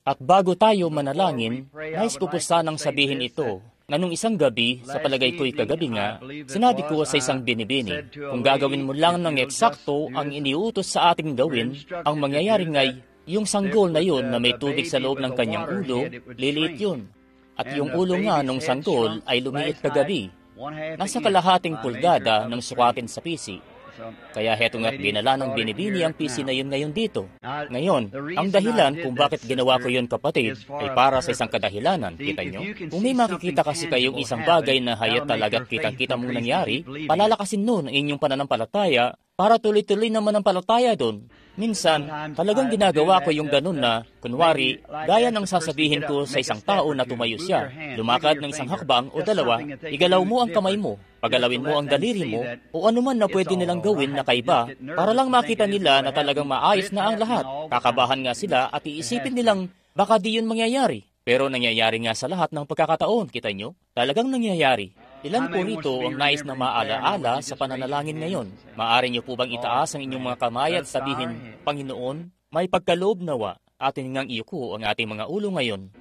At bago tayo manalangin, nais ko po sanang sabihin ito, na nung isang gabi, sa palagay ko'y kagabi nga, sinabi ko sa isang binibini, kung gagawin mo lang ng eksakto ang iniutos sa ating gawin, ang mangyayari nga'y, yung sanggol na yun na may tubig sa loob ng kanyang ulo, liliit yun. At yung ulo nga nung sanggol ay lumiit kagabi, nasa kalahating pulgada ng sukatin sa pisi. Kaya heto nga't ginala ng binibini ang PC na yun ngayon dito. Ngayon, ang dahilan kung bakit ginawa ko yun, kapatid, ay para sa isang kadahilanan. Kita nyo? Kung may makikita kasi kayong isang bagay na hayat talaga't kitang-kita mong nangyari, palalakasin nun ang inyong pananampalataya para tuloy-tuloy naman ang palataya doon. Minsan, talagang ginagawa ko yung ganun na, kunwari, gaya ng sasabihin ko sa isang tao na tumayo siya, lumakad ng isang hakbang o dalawa, igalaw mo ang kamay mo, pagalawin mo ang daliri mo, o anuman na pwede nilang gawin na kaiba, para lang makita nila na talagang maayos na ang lahat. Kakabahan nga sila at iisipin nilang baka di yun mangyayari. Pero nangyayari nga sa lahat ng pagkakataon, kita nyo? Talagang nangyayari. Ilan po rito ang nais na maalaala sa pananalangin ngayon? Maaari niyo po bang itaas ang inyong mga kamay at sabihin, Panginoon, may pagkaloob nawa, atin ngang iyuko ang ating mga ulo ngayon.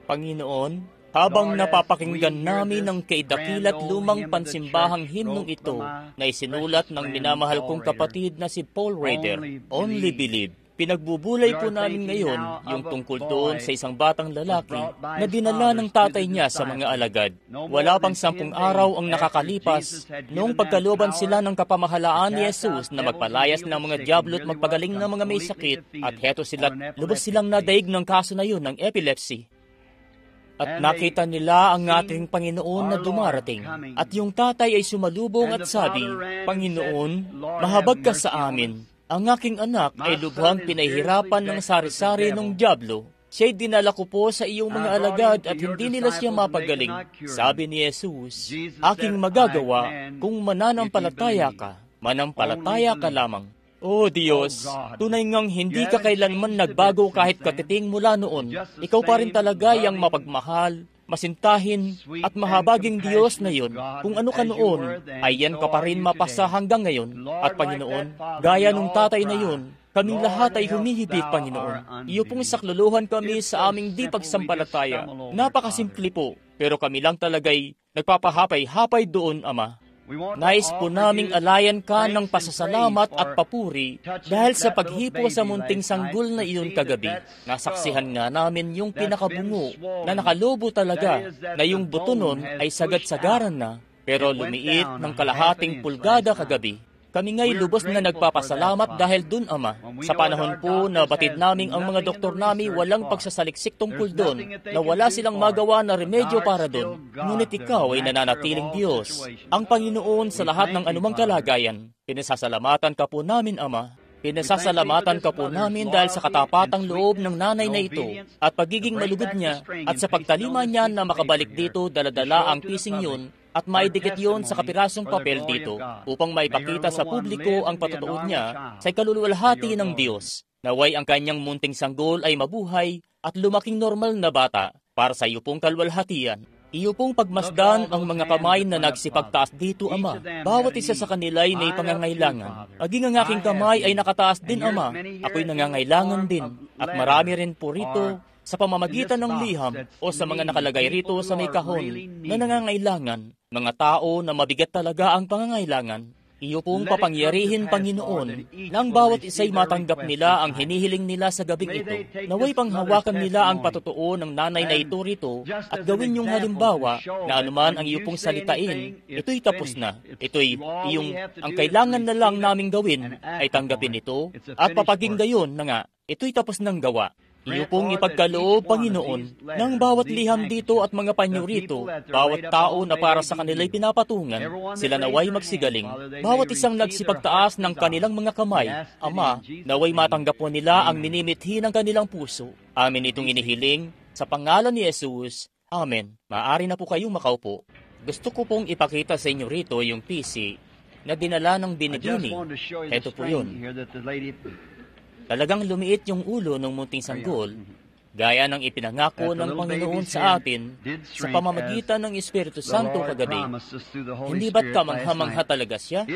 Panginoon, habang napapakinggan namin ang kaidakilat lumang pansimbahang himnong ito na isinulat ng minamahal kong kapatid na si Paul Rader, Only Believe, pinagbubulay po namin ngayon yung tungkol doon sa isang batang lalaki na dinala ng tatay niya sa mga alagad. Wala pang 10 araw ang nakakalipas noong pagkalooban sila ng kapamahalaan ni Jesus na magpalayas ng mga diablo at magpagaling ng mga may sakit, at heto sila, lubos silang nadaig ng kaso na yun ng epilepsy. At nakita nila ang ating Panginoon na dumarating. At yung tatay ay sumalubong at sabi, Panginoon, mahabag ka sa amin. Ang aking anak ay lubhang pinahirapan ng sari-sari ng diablo. Siya'y dinala ko po sa iyong mga alagad at hindi nila siya mapagaling. Sabi ni Jesus, aking magagawa kung mananampalataya ka. Manampalataya ka lamang. O Diyos, tunay ngang hindi ka kailanman nagbago kahit katiting mula noon. Ikaw pa rin talaga yung mapagmahal, masintahin at mahabaging Diyos na yun. Kung ano ka noon, ay yan ka pa rin mapasa hanggang ngayon. At Panginoon, gaya nung tatay na yun, kaming lahat ay humihibik, Panginoon. Iyo pong sakluluhan kami sa aming di pagsampalataya. Napakasimple po, pero kami lang talaga'y nagpapahapay-hapay doon, Ama. Nais po naming alayan ka ng pasasalamat at papuri dahil sa paghipo sa munting sanggol na iyon kagabi. Nasaksihan nga namin yung pinakabungo na nakalobo talaga na yung buto nun ay sagad-sagaran na, pero lumiit ng kalahating pulgada kagabi. Kami nga'y lubos na nagpapasalamat dahil dun, Ama. Sa panahon po na batid naming ang mga doktor nami walang pagsasaliksik tungkol dun, na wala silang magawa na remedyo para dun. Ngunit ikaw ay nananatiling Diyos, ang Panginoon sa lahat ng anumang kalagayan. Pinasasalamatan ka po namin, Ama. Pinasasalamatan ka po namin dahil sa katapatang loob ng nanay na ito at pagiging malugod niya at sa pagtalima niya na makabalik dito daladala ang pising yun at maidikit yon sa kapirasong papel dito upang maipakita sa publiko ang patutuon niya sa kaluluwalhati ng Diyos. Naway ang kanyang munting sanggol ay mabuhay at lumaking normal na bata para sa iyo pong kalwalhatian. Iyo pong pagmasdan ang mga kamay na nagsipagtaas dito, Ama. Bawat isa sa kanila ay may pangangailangan. Maging ang aking kamay ay nakataas din, Ama. Ako'y nangangailangan din. At marami rin po rito sa pamamagitan ng liham o sa mga nakalagay rito sa may kahon na nangangailangan. Mga tao na mabigat talaga ang pangangailangan. Iyo pong papangyarihin, Panginoon, na ang bawat isa'y matanggap nila ang hinihiling nila sa gabing ito. Naway panghawakan nila ang patutuo ng nanay na ito rito at gawin yung halimbawa na anuman ang iyo pong salitain, ito'y tapos na. Ito'y ang kailangan na lang naming gawin ay tanggapin ito at papaging gayon na nga, ito'y tapos ng gawa. Iyo pong ipagkaloob, Panginoon, ng bawat liham dito at mga panyo rito, bawat tao na para sa kanila'y pinapatungan, sila naway magsigaling, bawat isang nagsipagtaas ng kanilang mga kamay, Ama, naway matanggap po nila ang minimithi ng kanilang puso. Amin itong inihiling, sa pangalan ni Jesus, Amen. Maaari na po kayong makaupo. Gusto ko pong ipakita sa inyo rito yung PC na dinala ng binibini. Ito po yun. Talagang lumiit yung ulo ng munting sanggol, gaya ng ipinangako ng Panginoon sa atin sa pamamagitan ng Espiritu Santo kagabi. Hindi ba't kamangha-mangha talaga siya?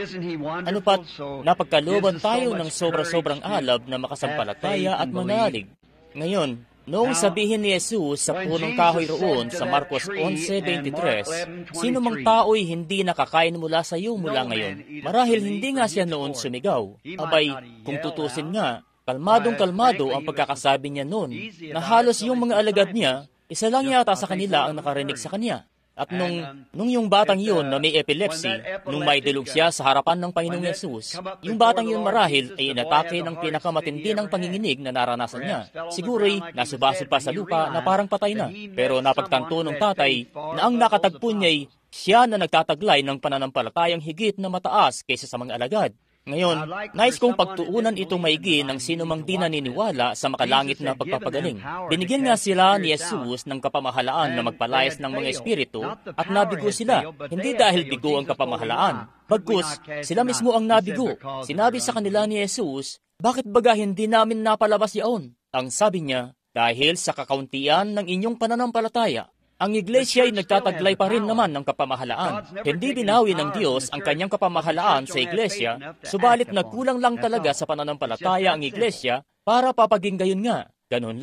Ano pat, napagkalooban tayo ng sobra-sobrang alab na makasampalataya at manalig. Ngayon, Noong sabihin ni Jesus sa punong kahoy roon sa Marcos 11:23, sino mang tao'y hindi nakakain mula sa iyo mula ngayon. Marahil hindi nga siya noon sumigaw. Abay, kung tutusin nga, kalmadong-kalmado ang pagkakasabi niya noon, na halos yung mga alagad niya, isa lang yata sa kanila ang nakarinig sa kanya. At nung yung batang yun na may epilepsy, nung may dilog siya sa harapan ng Panginoong Yesus, yung batang yun marahil ay inatake ng pinakamatindi ng panginginig na naranasan niya. Siguro'y nasubasod pa sa lupa na parang patay na. Pero napagtanto ng tatay na ang nakatagpo niya'y siya na nagtataglay ng pananampalatayang higit na mataas kaysa sa mga alagad. Ngayon, nais kong pagtuunan itong maigi ng sino mang di naniniwala sa makalangit na pagpapagaling. Binigyan nga sila ni Jesus ng kapamahalaan na magpalayas ng mga espiritu at nabigo sila, hindi dahil bigo ang kapamahalaan. Bagkus, sila mismo ang nabigo. Sinabi sa kanila ni Jesus, bakit baga hindi namin napalabas yaon? Ang sabi niya, dahil sa kakauntian ng inyong pananampalataya. Ang iglesia ay nagtataglay pa rin naman ng kapamahalaan. Hindi binawi ng Diyos ang kanyang kapamahalaan sa iglesia, subalit nagkulang lang talaga sa pananampalataya ang iglesia para papaging gayon nga. Ganun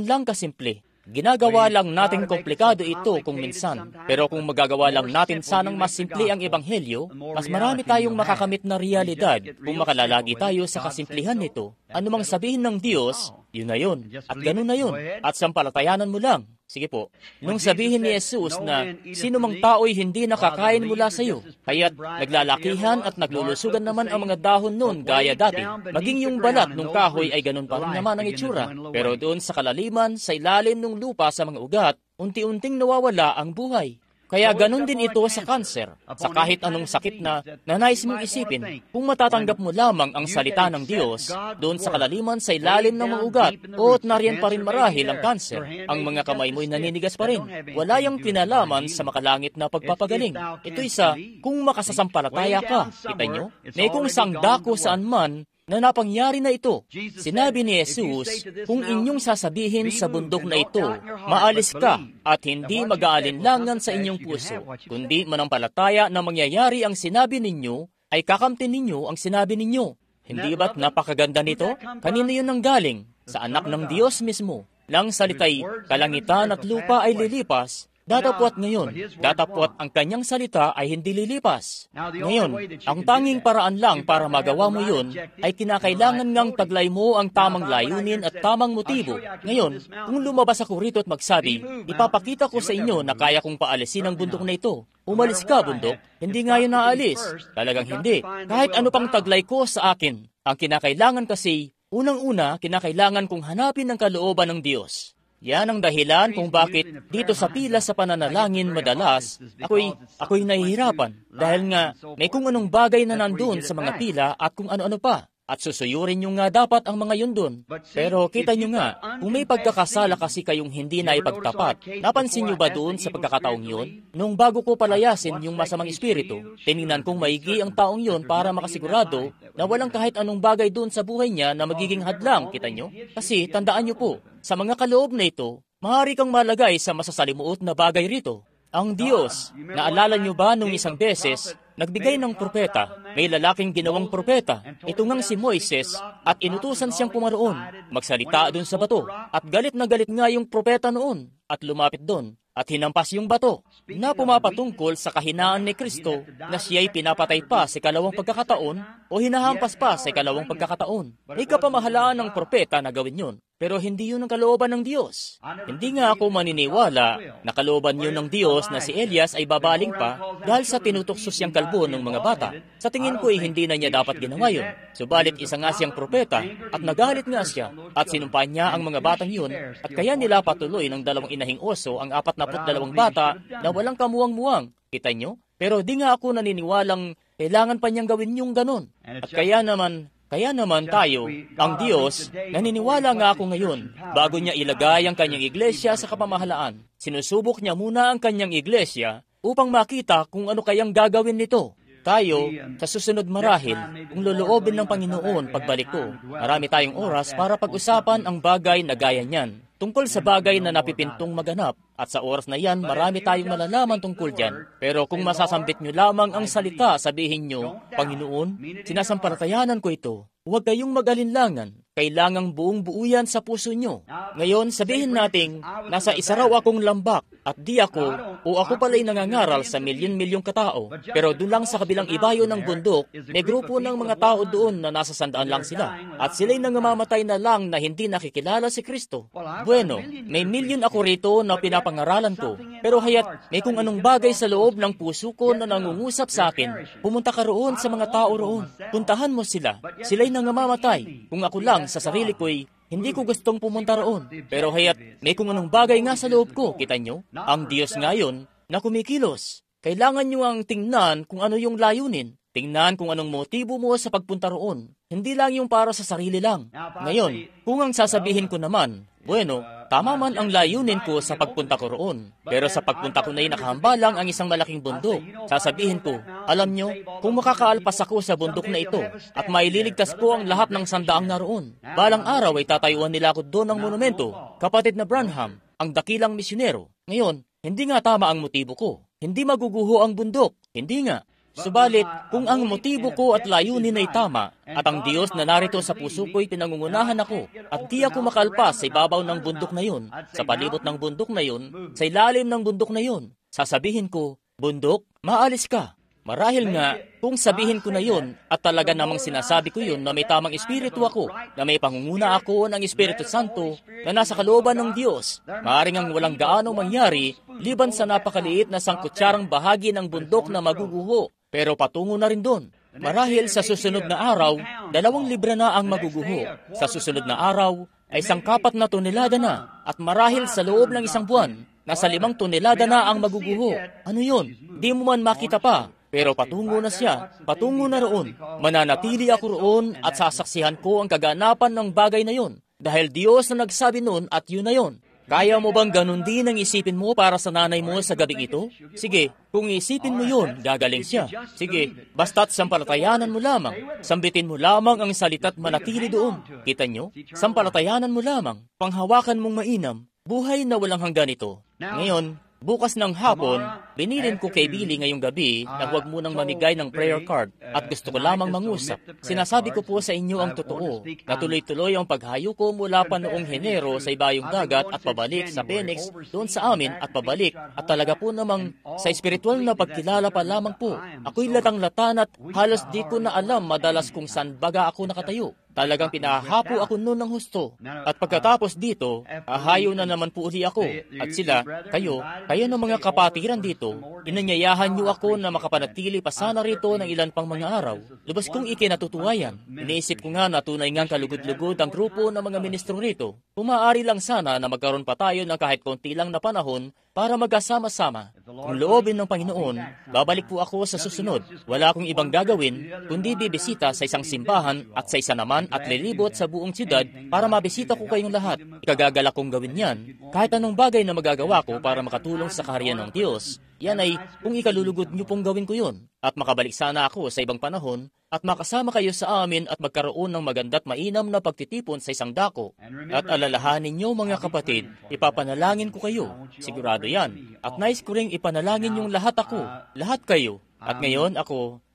lang kasimple. Ginagawa lang natin komplikado ito kung minsan. Pero kung magagawa lang natin sanang mas simple ang ebanghelyo, mas marami tayong makakamit na realidad kung makalalagi tayo sa kasimplihan nito. Anumang sabihin ng Diyos, yun na yun. At ganun na yun. At sampalatayanan mo lang. Sige po. Nung sabihin ni Jesus na sino mang tao'y hindi nakakain mula sa iyo, kaya't naglalakihan at naglulusugan naman ang mga dahon noon gaya dati. Maging yung balat ng kahoy ay ganun pa rin naman ang itsura. Pero doon sa kalaliman, sa ilalim ng lupa sa mga ugat, unti-unting nawawala ang buhay. Kaya ganun din ito sa kanser, sa kahit anong sakit na nais mong isipin. Kung matatanggap mo lamang ang salita ng Diyos, doon sa kalaliman sa ilalim ng mga ugat, o't nariyan pa rin marahil ang kanser, ang mga kamay mo'y naninigas pa rin. Wala yung kinalaman sa makalangit na pagpapagaling. Ito'y sa kung makasasampalataya ka. Kita nyo? May kung sang dako saan man na napangyari na ito. Sinabi ni Jesus, kung inyong sasabihin sa bundok na ito, maalis ka at hindi mag-aalinlangan sa inyong puso, kundi manampalataya na mangyayari ang sinabi ninyo, ay kakamtin ninyo ang sinabi ninyo. Hindi ba't napakaganda nito? Kanino yun ang galing? Sa anak ng Diyos mismo. Nang salitay, kalangitan at lupa ay lilipas, datapwat ngayon, datapwat ang kanyang salita ay hindi lilipas. Ngayon, ang tanging paraan lang para magawa mo yun ay kinakailangan ngang taglay mo ang tamang layunin at tamang motibo. Ngayon, kung lumabas ako rito at magsabi, ipapakita ko sa inyo na kaya kong paalisin ang bundok na ito. Umalis ka, bundok. Hindi nga yun naalis. Talagang hindi. Kahit ano pang taglay ko sa akin. Ang kinakailangan kasi, unang-una, kinakailangan kong hanapin ang kalooban ng Diyos. Yan ang dahilan kung bakit dito sa pila sa pananalangin madalas, ako'y nahihirapan. Dahil nga, may kung anong bagay na nandun sa mga pila at kung ano-ano pa. At susuyurin nyo nga dapat ang mga yun dun. Pero kita nyo nga, kung may pagkakasala kasi kayong hindi na ipagtapat, napansin nyo ba doon sa pagkakataong yun? Nung bago ko palayasin yung masamang espiritu, tinignan kong maigi ang taong yun para makasigurado na walang kahit anong bagay doon sa buhay niya na magiging hadlang, kita nyo? Kasi tandaan nyo po, sa mga kaloob na ito, maaari kang malagay sa masasalimuot na bagay rito. Ang Diyos, naalala nyo ba nung isang beses, nagbigay ng propeta, may lalaking ginawang propeta, ito ngang si Moises, at inutusan siyang pumaroon, magsalita doon sa bato, at galit na galit nga yung propeta noon, at lumapit doon, at hinampas yung bato, na pumapatungkol sa kahinaan ni Kristo na siya'y pinapatay pa sa ikalawang pagkakataon o hinahampas pa sa ikalawang pagkakataon. May kapamahalaan ng propeta na gawin yun, pero hindi yun ang kalooban ng Diyos. Hindi nga ako maniniwala na kalooban yun ng Diyos na si Elias ay babaling pa dahil sa tinutokso siyang kalbo ng mga bata. Sa tingin ko ay hindi na niya dapat ginawa yun. Subalit isa nga siyang propeta at nagalit nga siya at sinumpa niya ang mga batang yun at kaya nila patuloy ng 2 inahing oso ang 42 bata na walang kamuwang-muwang. Kita nyo? Pero di nga ako naniniwalang kailangan pa niyang gawin yung ganon. At kaya naman tayo, ang Diyos, naniniwala nga ako ngayon, bago niya ilagay ang kanyang iglesia sa kapamahalaan, sinusubok niya muna ang kanyang iglesia upang makita kung ano kayang gagawin nito. Tayo, sa susunod marahil, kung loloobin ng Panginoon pagbalik ko, marami tayong oras para pag-usapan ang bagay na gaya niyan, tungkol sa bagay na napipintong maganap. At sa oras na yan, marami tayong malalaman tungkol dyan. Pero kung masasambit nyo lamang ang salita, sabihin nyo, Panginoon, sinasampalatayanan ko ito. Huwag kayong mag-alinlangan. kailangang buong-buo yan sa puso nyo. Ngayon, sabihin nating, nasa isa raw akong lambak at di ako, o ako pala'y nangangaral sa milyon-milyong katao. Pero doon lang sa kabilang ibayo ng bundok, may grupo ng mga tao doon na nasa 100 lang sila. At sila'y nangamamatay na lang na hindi nakikilala si Kristo. Bueno, may milyon ako rito na pinapangaralan ko. Pero hayat, may kung anong bagay sa loob ng puso ko na nangungusap sa akin. Pumunta ka roon sa mga tao roon. Puntahan mo sila. Sila'y nangamamatay. Kung ako lang sa sarili ko'y hindi ko gustong pumunta roon. Pero hayat, may kung anong bagay nga sa loob ko, kita nyo? Ang Diyos ngayon na kumikilos. Kailangan nyo ang tingnan kung ano yung layunin. Tingnan kung anong motibo mo sa pagpunta roon. Hindi lang yung para sa sarili lang. Ngayon, kung ang sasabihin ko naman, bueno, tama man ang layunin ko sa pagpunta ko roon. Pero sa pagpunta ko na'y nakahambalang ang isang malaking bundok. Sasabihin ko, alam nyo, kung makakaalpas ako sa bundok na ito at maililigtas ko ang lahat ng sandaang naroon, balang araw ay tatayuan nila ako doon ng monumento, kapatid na Branham, ang dakilang misyonero. Ngayon, hindi nga tama ang motibo ko. Hindi maguguho ang bundok. Hindi nga. Subalit, kung ang motibo ko at layunin ay tama, at ang Diyos na narito sa puso ko'y pinangungunahan ako, at di ako makalpas sa ibabaw ng bundok na yun, sa palibot ng bundok na yun, sa ilalim ng bundok na yun, sasabihin ko, bundok, maalis ka. Marahil nga, kung sabihin ko na yun, at talaga namang sinasabi ko yun na may tamang espiritu ako, na may pangunguna ako ng Espiritu Santo na nasa kalooban ng Diyos, maaaring ang walang gaano mangyari, liban sa napakaliit na sangkutsarang bahagi ng bundok na maguguho. Pero patungo na rin doon. Marahil sa susunod na araw, 2 libra na ang maguguho. Sa susunod na araw, ay 4 na tonelada na. At marahil sa loob ng 1 buwan, nasa 5 tonelada na ang maguguho. Ano yun? Di mo man makita pa. Pero patungo na siya. Patungo na roon. Mananatili ako roon at sasaksihan ko ang kaganapan ng bagay na yun. Dahil Diyos na nagsabi nun at yun na yun. Kaya mo bang ganun din ang isipin mo para sa nanay mo sa gabing ito? Sige, kung isipin mo yun, gagaling siya. Sige, basta't sampalatayanan mo lamang. Sambitin mo lamang ang salita't manatili doon. Kita nyo? Sampalatayanan mo lamang. Panghawakan mong mainam. Buhay na walang hanggan ito. Ngayon, bukas ng hapon, binilin ko kay Billy ngayong gabi na huwag munang mamigay ng prayer card at gusto ko lamang mangusap. Sinasabi ko po sa inyo ang totoo na tuloy-tuloy ang paghayo ko mula pa noong Henero sa ibayong dagat at pabalik sa Phoenix doon sa amin at pabalik at talaga po namang sa espiritual na pagkilala pa lamang po. Ako'y latang-latan at halos di ko na alam madalas kung saan baga ako nakatayo. Talagang pinahapo ako noon ng husto. At pagkatapos dito, ahayo na naman po uli ako. At sila, kayo ng mga kapatiran dito, inanyayahan niyo ako na makapanatili pa sana rito ng ilan pang mga araw. Lubos kong ikinatutuwayan. Iniisip ko nga na tunay ngang kalugod-lugod ang grupo ng mga ministro rito. Pumaari lang sana na magkaroon pa tayo ng kahit konti lang na panahon para magkasama-sama. Kung loobin ng Panginoon, babalik po ako sa susunod. Wala akong ibang gagawin, kundi bibisita sa isang simbahan at sa isa naman at lilibot sa buong siyudad para mabisita ko kayong lahat. Ikagagalak kong gawin yan. Kahit anong bagay na magagawa ko para makatulong sa kaharian ng Diyos, yan ay kung ikalulugod niyo pong gawin ko yun. At makabalik sana ako sa ibang panahon at makasama kayo sa amin at magkaroon ng maganda't mainam na pagtitipon sa isang dako. At alalahanin niyo mga kapatid, ipapanalangin ko kayo. Sigurado yan. At nais ko ring ipanalangin yung lahat ako, lahat kayo. At ngayon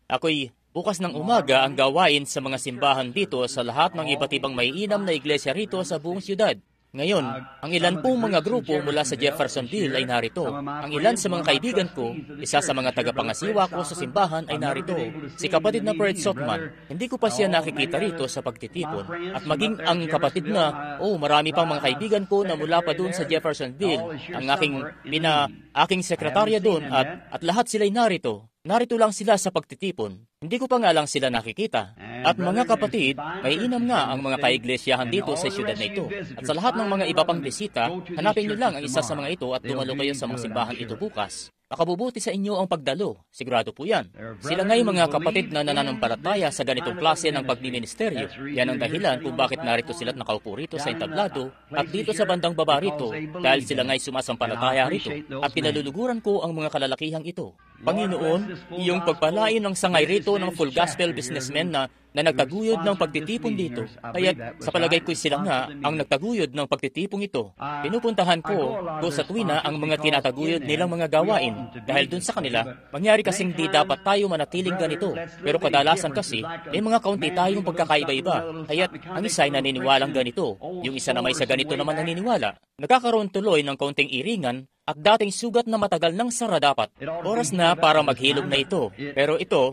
ako'y bukas ng umaga ang gawain sa mga simbahan dito sa lahat ng iba't ibang maiinam na iglesia rito sa buong siyudad. Ngayon, ang ilan pong mga grupo mula sa Jeffersonville ay narito. Ang ilan sa mga kaibigan ko, isa sa mga tagapangasiwa ko sa simbahan ay narito. Si kapatid na Fred Sotman, hindi ko pa siya nakikita rito sa pagtitipon. At maging ang kapatid na, marami pang mga kaibigan ko na mula pa doon sa Jeffersonville, ang aking sekretarya doon at lahat sila'y narito. Narito lang sila sa pagtitipon. Hindi ko pa nga lang sila nakikita. At mga kapatid, may inam nga ang mga kaiglesia dito sa siyudad na ito. At sa lahat ng mga iba pang bisita, hanapin niyo lang ang isa sa mga ito at dumalo kayo sa mga simbahan ito bukas. Makabubuti sa inyo ang pagdalo. Sigurado po yan. Sila nga'y mga kapatid na nananampalataya sa ganitong klase ng pagmiministeryo. Yan ang dahilan kung bakit narito sila't nakaupo rito sa entablado at dito sa bandang baba rito dahil sila nga'y sumasampalataya rito at pinaluluguran ko ang mga kalalakihang ito. Panginoon, iyong pagpalain ng sangay rito ng full gospel businessmen na nagtaguyod ng pagtitipon dito. Kaya sa palagay ko sila nga ang nagtaguyod ng pagtitipong ito. Pinupuntahan ko sa tuwina ang mga tinataguyod nilang mga gawain. Dahil dun sa kanila, mangyari kasing di dapat tayo manatiling ganito. Pero kadalasan kasi, may mga kaunti tayong pagkakaiba-iba. Kaya't ang isa ay naniniwalang ganito. Yung isa na may sa ganito naman naniniwala. Nagkakaroon tuloy ng kaunting iringan at dating sugat na matagal ng sara dapat. Oras na para maghilom na ito. Pero ito,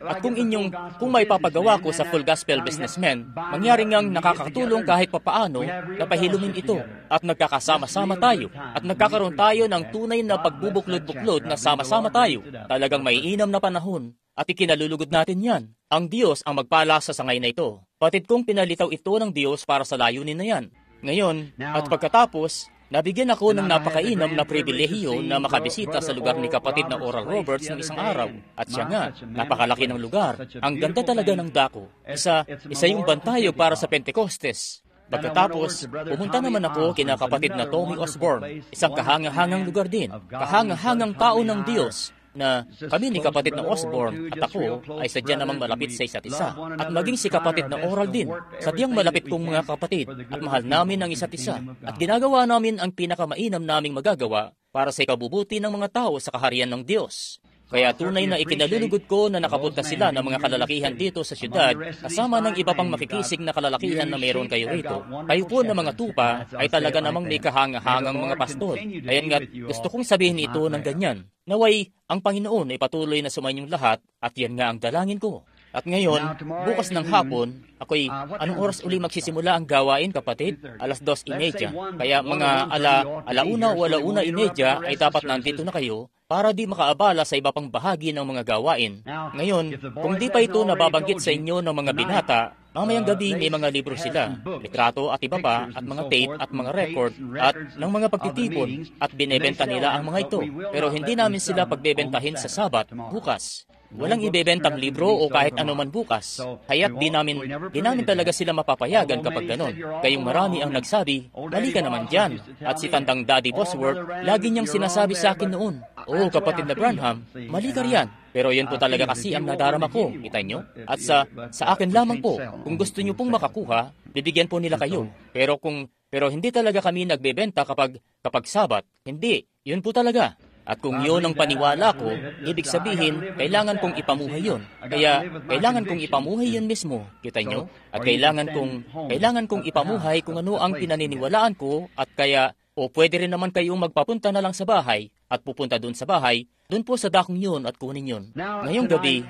at kung may papagawa ko sa full gospel businessmen, mangyari ngang nakakatulong kahit papaano na pahilumin ito. At nagkakasama-sama tayo. At nagkakaroon tayo ng tunay na pagbubuklod-buklod na sama-sama tayo. Talagang maiinam na panahon. At ikinalulugod natin yan. Ang Diyos ang magpala sa sangay na ito. Patid kong pinalitaw ito ng Diyos para sa layunin na yan. Ngayon, at pagkatapos, nabigyan ako ng napakainam na pribilehiyo na makabisita sa lugar ni kapatid na Oral Roberts ng isang araw. At siya nga, napakalaki ng lugar. Ang ganda talaga ng dako. Isa yung bantayo para sa Pentecostes. Pagkatapos, pumunta naman ako kina kapatid na Tommy Osborne, isang kahangahangang lugar din. Kahangahangang tao ng Diyos. Na kami ni kapatid na Osborne at ako ay sadya namang malapit sa isa't isa. At maging si kapatid na Oral din, sadyang malapit kong mga kapatid at mahal namin ang isa't isa. At ginagawa namin ang pinakamainam naming magagawa para sa ikabubuti ng mga tao sa kaharian ng Diyos. Kaya tunay na ikinalulugod ko na nakapunta sila ng mga kalalakihan dito sa syudad kasama ng iba pang makikisig na kalalakihan na meron kayo rito. Kayo po na mga tupa ay talaga namang may kahangahangang mga pastol. Kaya nga gusto kong sabihin ito ng ganyan. Naway, ang Panginoon ay patuloy na sumainyong lahat at yan nga ang dalangin ko. At ngayon, bukas ng hapon, anong oras uli magsisimula ang gawain, kapatid? 2:30. Kaya mga alauna o 1:30 ay dapat nandito na kayo para di makaabala sa iba pang bahagi ng mga gawain. Ngayon, kung di pa ito nababanggit sa inyo ng mga binata, mamayang gabi may mga libro sila, litrato at iba pa, at mga tape at mga record, at ng mga pagtitipon, at binebenta nila ang mga ito. Pero hindi namin sila pagbebentahin sa Sabat, bukas. Walang ibebentang libro o kahit anuman bukas. Kaya't di namin talaga sila mapapayagan kapag ganon. Kayong marami ang nagsabi, dali ka naman dyan. At si tandang Daddy Bosworth, lagi niyang sinasabi sa akin noon, "Oh, kapatid na Branham, mali ka riyan." Pero yun po talaga kasi ang nadarama ko, kita nyo? At sa akin lamang po, kung gusto nyo pong makakuha, bibigyan po nila kayo. Pero hindi talaga kami nagbebenta kapag Sabat. Hindi, yun po talaga. At kung yun ang paniwala ko, ibig sabihin, kailangan kong ipamuhay yun. Kaya, kailangan kong ipamuhay yun mismo, kita nyo? At kailangan kong ipamuhay kung ano ang pinaniniwalaan ko, at kaya, pwede rin naman kayong magpapunta na lang sa bahay, at pupunta dun sa bahay, dun po sa dakong yun at kunin yun. Ngayong gabi,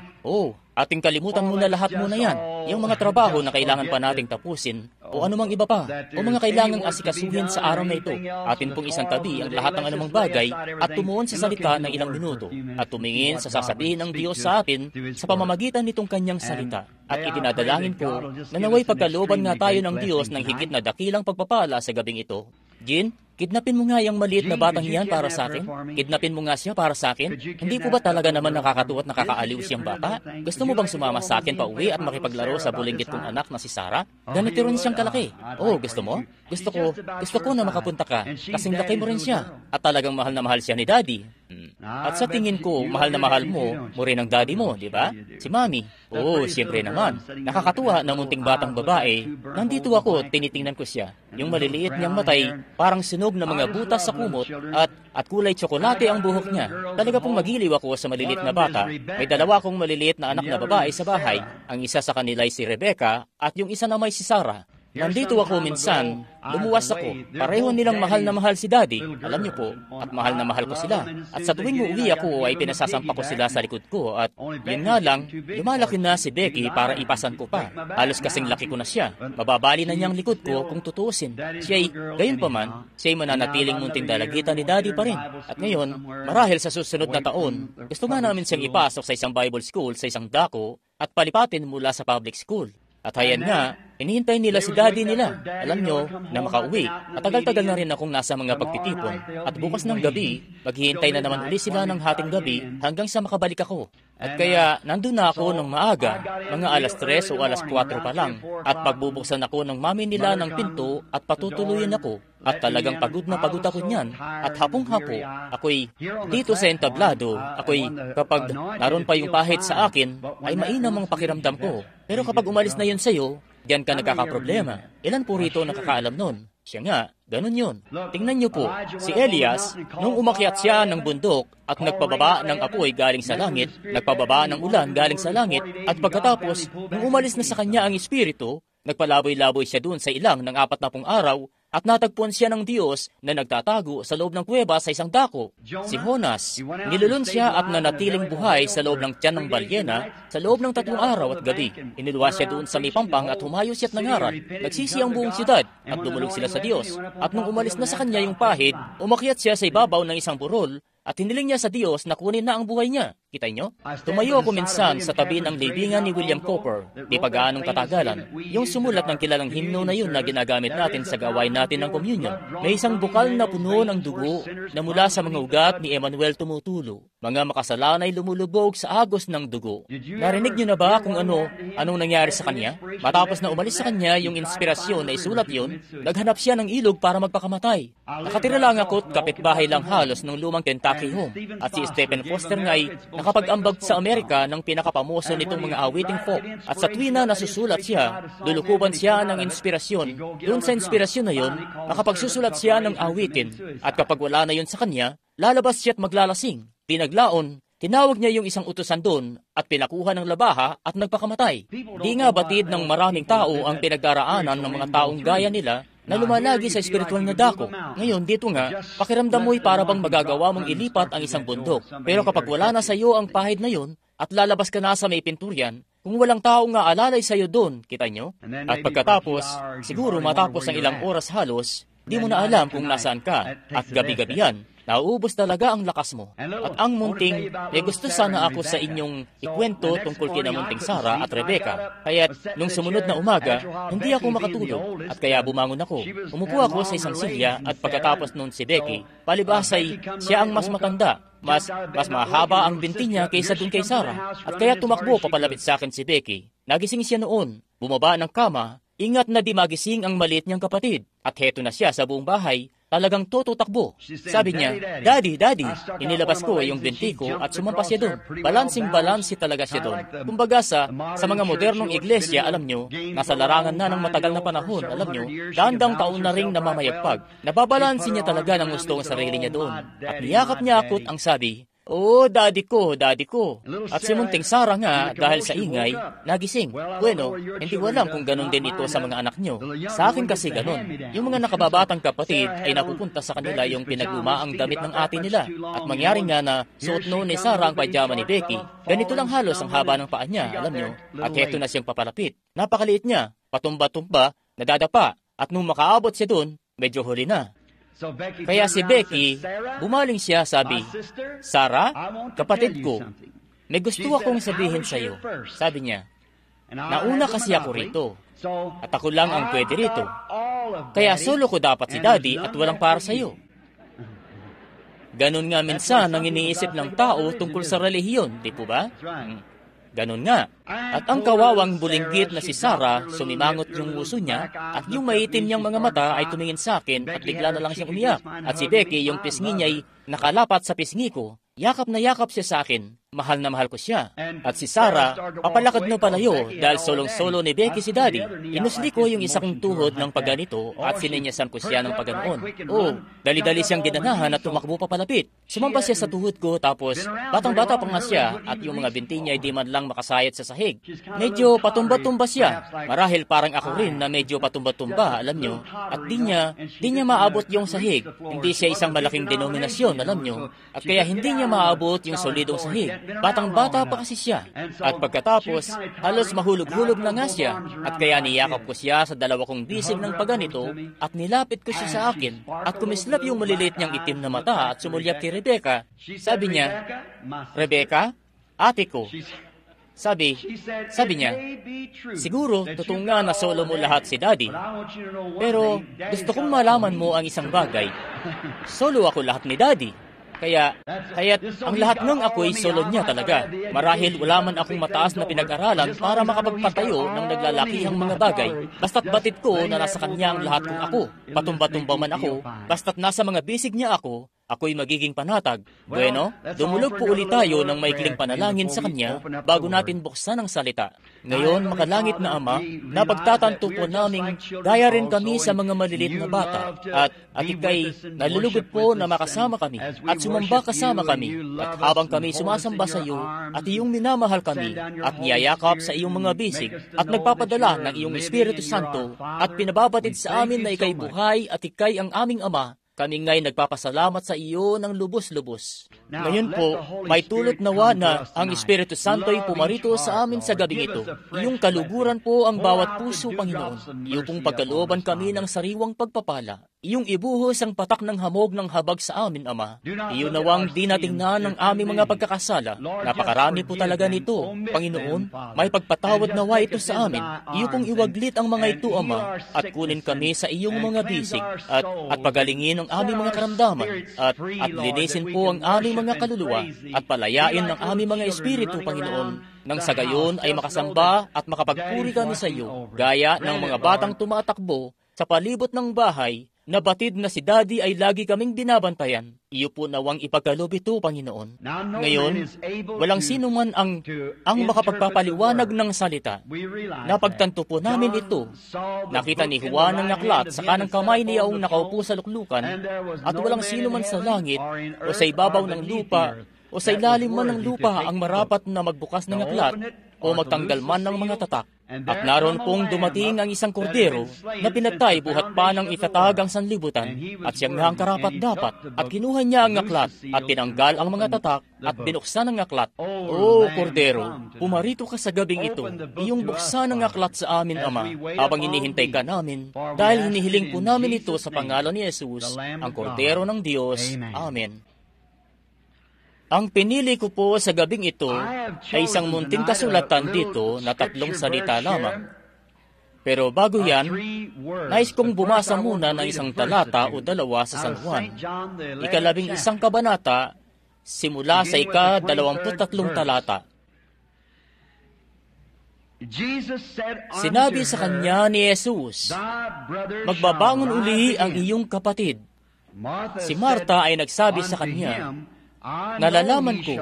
ating kalimutan muna lahat muna yan. Yung mga trabaho na kailangan pa nating tapusin, o anumang iba pa, o mga kailangang asikasuhin sa araw na ito. Atin pong isang tabi ang lahat ng anumang bagay at tumuon sa salita ng ilang minuto at tumingin sa sasabihin ng Diyos sa atin sa pamamagitan nitong kanyang salita. At itinadalangin ko na naway pagkalooban nga tayo ng Diyos ng higit na dakilang pagpapala sa gabing ito. Jean, kidnapin mo nga yung maliit na batang yan para sa akin. Kidnapin mo nga siya para sa akin. Hindi po ba talaga naman nakakatuwa at nakakaaliw siyang bata? Gusto mo bang sumama sa akin pa uwi at makipaglaro sa bulinggit kong anak na si Sarah? Ganito rin siyang kalaki. Gusto mo? Gusto ko na makapunta ka. Kasing laki mo rin siya. At talagang mahal na mahal siya ni Daddy. At sa tingin ko, mahal na mahal mo rin ang daddy mo, di ba? Si Mami. Siyempre naman. Nakakatuwa na munting batang babae. Nandito ako, tinitingnan ko siya. Yung maliliit niyang matay, parang sunog na mga butas sa kumot at kulay tsokolate ang buhok niya. Talaga pong magiliw ako sa maliliit na bata. May dalawa akong maliliit na anak na babae sa bahay. Ang isa sa kanila ay si Rebecca at yung isa naman si Sarah. Nandito ako minsan, lumuwas ako. Pareho nilang mahal na mahal si Daddy, alam niyo po, at mahal na mahal ko sila. At sa tuwing uuwi ako ay pinasasampa ko sila sa likod ko at yun nga lang, lumalaki na si Becky para ipasan ko pa. Halos kasing laki ko na siya. Mababali na niyang likod ko kung tutuusin. Siya'y, gayon pa man, siya'y mananatiling munting dalagitan ni Daddy pa rin. At ngayon, marahil sa susunod na taon, gusto nga namin siyang ipasok sa isang Bible school sa isang dako at palipatin mula sa public school. At hayan nga, hinihintay nila si Daddy nila. Alam nyo, na makauwi. At tagal-tagal na rin akong nasa mga pagtitipon. At bukas ng gabi, maghihintay na naman uli sila ng hating gabi hanggang sa makabalik ako. At kaya nandun na ako ng maaga, mga alas 3 o alas 4 pa lang, at pagbubuksan ako ng mami nila ng pinto at patutuluyan ako. At talagang pagod na pagod ako niyan. At hapong-hapo, ako'y dito sa entablado, ako'y kapag naroon pa yung pahit sa akin, ay mainam ang pakiramdam ko. Pero kapag umalis na yun sa'yo, diyan ka nagkakaproblema. Ilan po rito nakakaalam nun? Siya nga, ganun yun. Tingnan niyo po, si Elias, nung umakyat siya ng bundok at nagpababa ng apoy galing sa langit, nagpababa ng ulan galing sa langit, at pagkatapos, nung umalis na sa kanya ang Espiritu, nagpalaboy-laboy siya dun sa ilang ng 40 araw, at natagpuan siya ng Diyos na nagtatago sa loob ng kuweba sa isang dako. Si Jonas, nilulun siya at nanatiling buhay sa loob ng tiyan ng balyena sa loob ng 3 araw at gabi. Iniluwas siya doon sa may pampang at humayo siya't nangaral. Nagsisi ang buong siyudad at dumulog sila sa Diyos. At nung umalis na sa kanya yung pahid, umakyat siya sa ibabaw ng isang burol at hiniling niya sa Diyos na kunin na ang buhay niya. Kita nyo? Tumayo ako minsan sa tabi ng libingan ni William Cowper, di pa gaanong katagalan. Yung sumulat ng kilalang himno na yun na ginagamit natin sa gawain natin ng communion. May isang bukal na puno ng dugo na mula sa mga ugat ni Emmanuel tumutulo. Mga makasalanay lumulubog sa agos ng dugo. Narinig niyo na ba kung anong nangyari sa kanya? Matapos na umalis sa kanya yung inspirasyon na isulat yun, naghanap siya ng ilog para magpakamatay. Nakatira lang ako't kapitbahay lang halos ng lumang Kentucky home. At si Stephen Foster nga ay nakapag-ambag sa Amerika ng pinakapamoso nitong mga awiting folk. At sa tuwina na nasusulat siya, lulukuban siya ng inspirasyon. Doon sa inspirasyon na yun, nakapagsusulat siya ng awitin. At kapag wala na yun sa kanya, lalabas siya't maglalasing. Pinaglaon, tinawag niya yung isang utusan doon at pinakuha ng labaha at nagpakamatay. Di nga batid ng maraming tao ang pinagdaraanan ng mga taong gaya nila na lumalagi sa espiritual na dako. Ngayon, dito nga, pakiramdam mo'y para bang magagawa mong ilipat ang isang bundok. Pero kapag wala na sa iyo ang pahid na yun, at lalabas ka na sa may pinturyan, kung walang tao nga alalay sa iyo doon, kita nyo? At pagkatapos, siguro matapos ang ilang oras halos, di mo na alam kung nasaan ka, at gabi-gabihan, nauubos talaga ang lakas mo. At ang munting, gusto sana ako sa inyong ikwento tungkol kina munting Sarah at Rebecca. Kaya't nung sumunod na umaga, hindi ako makatulog at kaya bumangon ako. Umupo ako sa isang silya at pagkatapos noon si Becky, palibhas ay siya ang mas matanda. Mas mahaba ang binti niya kaysa dun kay Sarah. At kaya tumakbo papalapit sa akin si Becky. Nagising siya noon, bumaba ng kama, ingat na di magising ang maliit niyang kapatid. At heto na siya sa buong bahay, talagang tututakbo. Sabi niya, Daddy, inilabas ko yung binti ko at sumampas siya doon. Balansing-balansi talaga siya doon. Kumbaga sa mga modernong iglesia, alam nyo, nasa larangan na ng matagal na panahon, alam nyo, daang taon na ring namamayagpag. Nababalansin niya talaga ng gusto ang sarili niya doon. At niyakap niya ako't ang sabi, "Oh, daddy ko. At si munting Sarah nga, dahil sa ingay, nagising. Bueno, hindi ko alam kung ganun din ito sa mga anak nyo. Sa akin kasi ganun. Yung mga nakababatang kapatid ay napupunta sa kanila yung pinaglumaang damit ng ate nila. At mangyari nga na suot noon ni Sarah ang pajama ni Becky. Ganito lang halos ang haba ng paa niya, alam nyo. At heto na siyang papalapit. Napakaliit niya, patumba-tumba, nadadapa. At nung makaabot siya dun, medyo huli na. Kaya si Becky, bumaling siya, sabi, "Sarah, kapatid ko, may gusto akong sabihin sa iyo." Sabi niya, "Nauna kasi ako rito, at ako lang ang pwede rito. Kaya solo ko dapat si Daddy at walang para sa iyo." Ganon nga minsan ang iniisip ng tao tungkol sa relihiyon, di po ba? Ganon nga. At ang kawawang bulinggit na si Sarah, sumimangot yung uso niya, at yung maitim niyang mga mata ay tumingin sa akin at bigla na lang siyang umiyak. At si Becky, yung pisngi niya ay nakalapat sa pisngi ko. Yakap na yakap siya sa akin. Mahal na mahal ko siya. At si Sarah, papalakad na palayo dahil solong-solo ni Becky si Daddy. Inusli ko yung isa kong tuhod ng pagganito at sininyasan ko siya ng paganoon. Dali-dali siyang ginanahan at tumakbo papalapit. Sumampas siya sa tuhod ko tapos batang-bata pa nga siya at yung mga binti niya ay di man lang makasayat sa sahig. Medyo patumba-tumba siya. Marahil parang ako rin na medyo patumba-tumba, alam nyo. At di niya maabot yung sahig. Hindi siya isang malaking denominasyon, alam nyo. At kaya hindi niya maabot yung solidong sahig. Batang-bata pa kasi siya. At pagkatapos, halos mahulog-hulog na nga siya. At kaya niyakap ko siya sa dalawa kong bisig ng pagganito at nilapit ko siya sa akin at kumislap yung maliliit niyang itim na mata at sumulyap kay Rebecca. Sabi niya, "Rebecca, ate ko." Sabi niya, "Siguro, totoo nga na solo mo lahat si Daddy. Pero gusto kong malaman mo ang isang bagay. Solo ako lahat ni Daddy." Kaya't ang lahat ng ako'y solo niya talaga. Marahil wala man akong mataas na pinag-aralan para makapagpatayo ng naglalakihang mga bagay. Basta't batid ko na nasa kanya ang lahat kong ako. Patumba-tumba man ako, basta't nasa mga bisig niya ako'y magiging panatag. Bueno, dumulog po ulit tayo ng maikling panalangin sa Kanya bago natin buksan ang salita. Ngayon, makalangit na Ama, napagtatanto po namin gaya rin kami sa mga malilit na bata at ika'y nalulugod po na makasama kami at sumamba kasama kami at habang kami sumasamba sa iyo at iyong minamahal kami at niyayakap sa iyong mga bisig at nagpapadala ng iyong Espiritu Santo at pinababatid sa amin na ika'y buhay at ika'y ang aming Ama, kami nga'y nagpapasalamat sa iyo ng lubos-lubos. Ngayon po, may tulot nawa na ang Espiritu Santo'y pumarito sa amin sa gabing ito. Iyong kaluguran po ang bawat puso, Panginoon. Iyong pong pagkalooban kami ng sariwang pagpapala. Iyong ibuhos ang patak ng hamog ng habag sa amin, Ama. Iyon nawang di natingnan ang aming mga pagkakasala. Napakarami po talaga nito. Panginoon, may pagpatawad nawa ito sa amin. Iyo pong iwaglit ang mga ito, Ama, at kunin kami sa iyong mga bisig at pagalingin ang aming mga karamdaman at linisin po ang aming mga kaluluwa at palayain ang aming mga espiritu, Panginoon, nang sa gayon ay makasamba at makapagpuri kami sa iyo, gaya ng mga batang tumatakbo sa palibot ng bahay, na batid na si Daddy ay lagi kaming binabantayan. Iyo po nawang ipagkaloob ito, Panginoon. Ngayon, walang sino man ang makapagpapaliwanag ng salita. Napagtanto po namin ito. Nakita ni Juan ang aklat sa kanang kamay niya ang nakaupo sa luklukan, at walang sino man sa langit o sa ibabaw ng lupa o sa ilalim man ng lupa ang marapat na magbukas ng aklat o magtanggal man ng mga tatak. At naroon pong dumating ang isang kordero na pinatay buhat pa ng itatag ang sanlibutan, at siyang nga ang karapat-dapat, at kinuha niya ang aklat at tinanggal ang mga tatak at binuksan ang aklat. O kordero, pumarito ka sa gabing ito, iyong buksan ang aklat sa amin, Ama, habang hinihintay ka namin, dahil hinihiling po namin ito sa pangalan ni Jesus, ang kordero ng Diyos. Amen. Ang pinili ko po sa gabing ito ay isang munting kasulatan dito na 3 salita lamang. Pero bago yan, nais kong bumasa muna ng isang talata o 2 sa San Juan. 11 kabanata, simula sa 23 talata. Sinabi sa kanya ni Jesus, "Magbabangon uli ang iyong kapatid." Si Marta ay nagsabi sa kanya, "Nalalaman ko,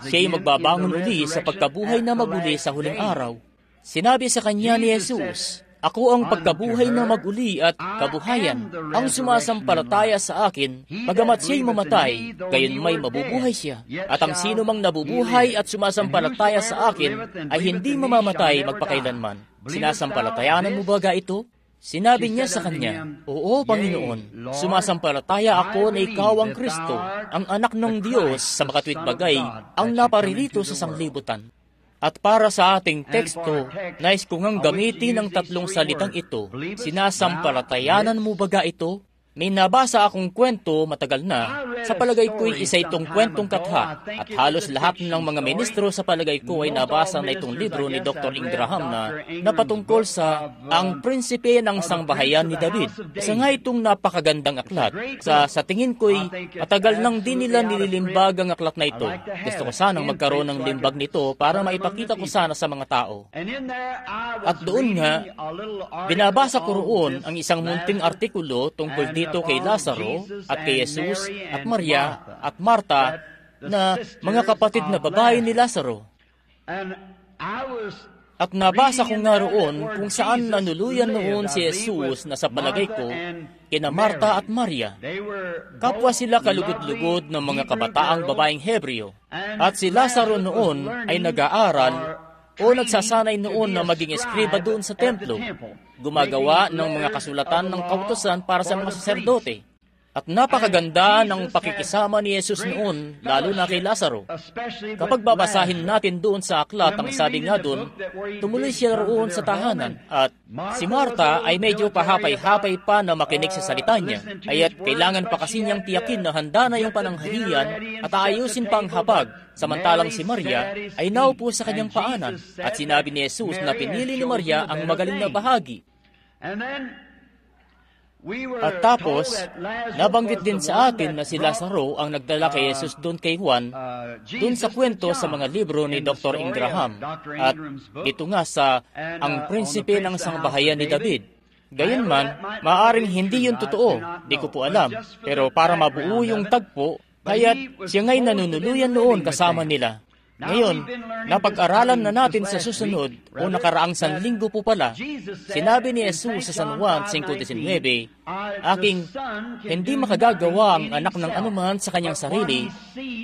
siya'y magbabangon uli sa pagkabuhay na maguli sa huling araw." Sinabi sa kanya ni Jesus, "Ako ang pagkabuhay na maguli at kabuhayan. Ang sumasampalataya sa akin, bagamat siya'y mamatay, gayon may mabubuhay siya. At ang sino mang nabubuhay at sumasampalataya sa akin ay hindi mamamatay magpakailanman." Sinasampalatayanan mo ba ito? Sinabi niya sa kanya, "Oo, Panginoon, sumasampalataya ako na ikaw ang Kristo, ang anak ng Diyos sa makatwid bagay, ang naparirito sa sanglibutan." At para sa ating teksto, nais ko ngang gamitin ang 3 salitang ito. Sinasampalatayanan mo ba ito? May nabasa akong kwento matagal na. Sa palagay ko'y isa itong kwentong katha, at halos lahat ng mga ministro sa palagay ko ay nabasa na itong libro ni Dr. Ingraham na patungkol sa ang prinsipe ng sangbahayan ni David. Isa nga itong napakagandang aklat. Sa tingin ko'y matagal nang di nila nililimbag ang aklat na ito. Gusto ko sanang magkaroon ng limbag nito para maipakita ko sana sa mga tao. At doon nga, binabasa ko roon ang isang munting artikulo tungkol dito kay Lazaro at kay Jesus at Maria at Marta na mga kapatid na babae ni Lazaro. At nabasa ko nga roon kung saan nanuluyan noon si Jesus na sa palagay ko kina Marta at Maria. Kapwa sila kalugod-lugod ng mga kabataang babaeng Hebreo. At si Lazaro noon ay nag-aaral o nagsasanay noon na maging eskriba doon sa templo, gumagawa ng mga kasulatan ng kautusan para sa mga saserdote. At napakaganda ng pakikisama ni Jesus noon, lalo na kay Lazaro. Kapag babasahin natin doon sa aklat, ang sabi nga doon, tumuloy siya roon sa tahanan, at si Marta ay medyo pahapay-hapay pa na makinig sa salita niya, kaya't kailangan pa kasi niyang tiyakin na handa na yung pananghalian at aayusin pa ang hapag, samantalang si Maria ay naupo sa kanyang paanan, at sinabi ni Jesus na pinili ni Maria ang magaling na bahagi. At tapos, nabanggit din sa atin na si Lazaro ang nagdala kay Jesus doon kay Juan, doon sa kwento sa mga libro ni Dr. Ingraham. At ito nga sa ang prinsipe ng sangbahayan ni David. Gayunman, maaring hindi yun totoo, di ko po alam. Pero para mabuo yung tagpo, kaya't siya nga'y nanunuluyan noon kasama nila. Ngayon, napag-aralan na natin sa susunod o nakaraang sanlinggo po pala, sinabi ni Jesus sa San Juan 5:19, aking hindi makagagawa ang anak ng anuman sa kanyang sarili,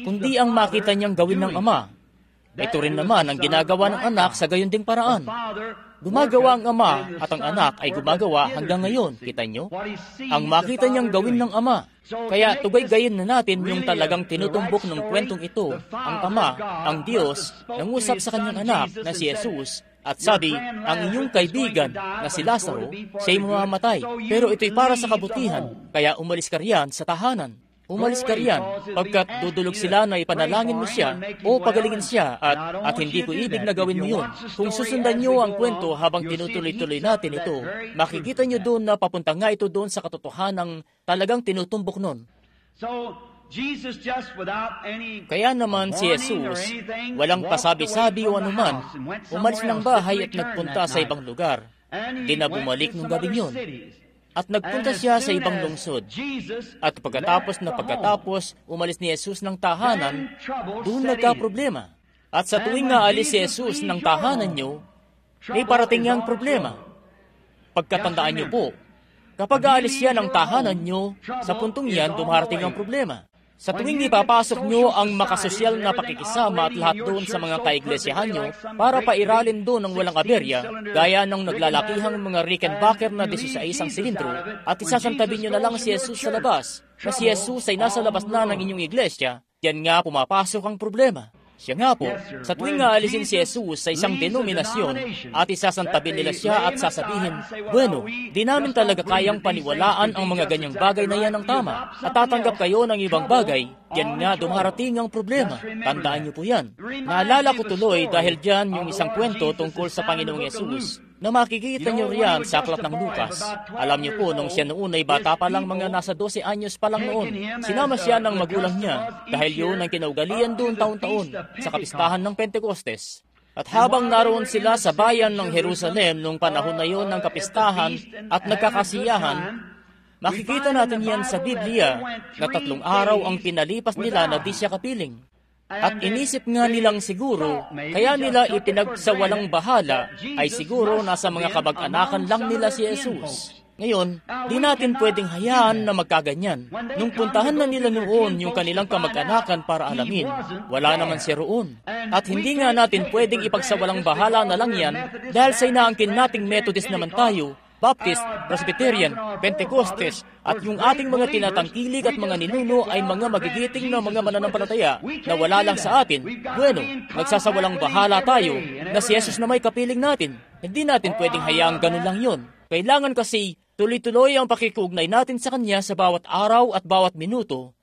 kundi ang makita niyang gawin ng Ama. Ito rin naman ang ginagawa ng anak sa gayon ding paraan. Gumagawa ang Ama at ang anak ay gumagawa hanggang ngayon. Kita nyo? Ang makita niyang gawin ng Ama. Kaya tugay-gayin na natin yung talagang tinutumbok ng kwentong ito. Ang Ama, ang Diyos, nangusap sa kanyang anak na si Jesus at sabi, ang inyong kaibigan na si Lazaro, siya'y mamamatay. Pero ito'y para sa kabutihan, kaya umalis ka riyan sa tahanan. Umalis ka riyan, pagkat dudulog sila na ipanalangin mo siya o pagalingin siya at hindi ko ibig na gawin mo yun. Kung susundan nyo ang kwento habang tinutuloy-tuloy natin ito, makikita nyo doon na papunta nga ito doon sa katotohanang talagang tinutumbok nun. Kaya naman si Jesus, walang pasabi-sabi o anuman, umalis ng bahay at nagpunta sa ibang lugar. Di na bumalik nung gabing yun. At nagpunta siya sa ibang lungsod. At pagkatapos, umalis ni Jesus ng tahanan, doon nagka-problema. At sa tuwing aalis si Jesus ng tahanan nyo, may parating niyang problema. Pagkatandaan nyo po, kapag aalis siya ng tahanan nyo, sa puntong yan, dumarating ang problema. Sa tuwing ipapasok nyo ang makasosyal na pakikisama at lahat doon sa mga kaiglesiyahan nyo para pairalin doon ng walang aberya, gaya ng naglalakihang mga Rickenbacker na 16 ang silindro, at isasantabi nyo na lang si Jesus sa labas, na si Jesus ay nasa labas na ng inyong iglesia, yan nga pumapasok ang problema. Siya nga po, sa tuwing aalisin si Jesus sa isang denominasyon at isasantabi nila siya at sasabihin, bueno, di namin talaga kayang paniwalaan ang mga ganyang bagay na yan ng tama at tatanggap kayo ng ibang bagay, yan nga dumarating ang problema. Tandaan niyo po yan. Naalala ko tuloy dahil dyan yung isang kwento tungkol sa Panginoong Jesus na makikita niyo riyan sa aklat ng Lucas. Alam niyo po, nung siya noon ay bata pa lang, mga nasa 12 anyos pa lang noon, sinama siya ng magulang niya dahil yun ang kinaugalian doon taon-taon sa kapistahan ng Pentecostes. At habang naroon sila sa bayan ng Jerusalem nung panahon na yon ng kapistahan at nagkakasiyahan, makikita natin yan sa Biblia na 3 araw ang pinalipas nila na di siya kapiling. At inisip nga nilang siguro, kaya nila ipinagsawalang bahala, ay siguro nasa mga kamag-anakan lang nila si Jesus. Ngayon, di natin pwedeng hayaan na magkaganyan. Nung puntahan na nila noon yung kanilang kamag-anakan para alamin, wala naman siya roon. At hindi nga natin pwedeng ipagsawalang bahala na lang yan dahil sa inaangkin nating Methodist naman tayo, Baptist, Presbyterian, Pentecostes, at yung ating mga tinatangkilig at mga ninuno ay mga magigiting na mga mananampalataya na wala lang sa atin. Bueno, nagsasawalang bahala tayo na si Jesus na may kapiling natin. Hindi natin pwedeng hayaang ganun lang yun. Kailangan kasi tuloy-tuloy ang pakikugnay natin sa Kanya sa bawat araw at bawat minuto.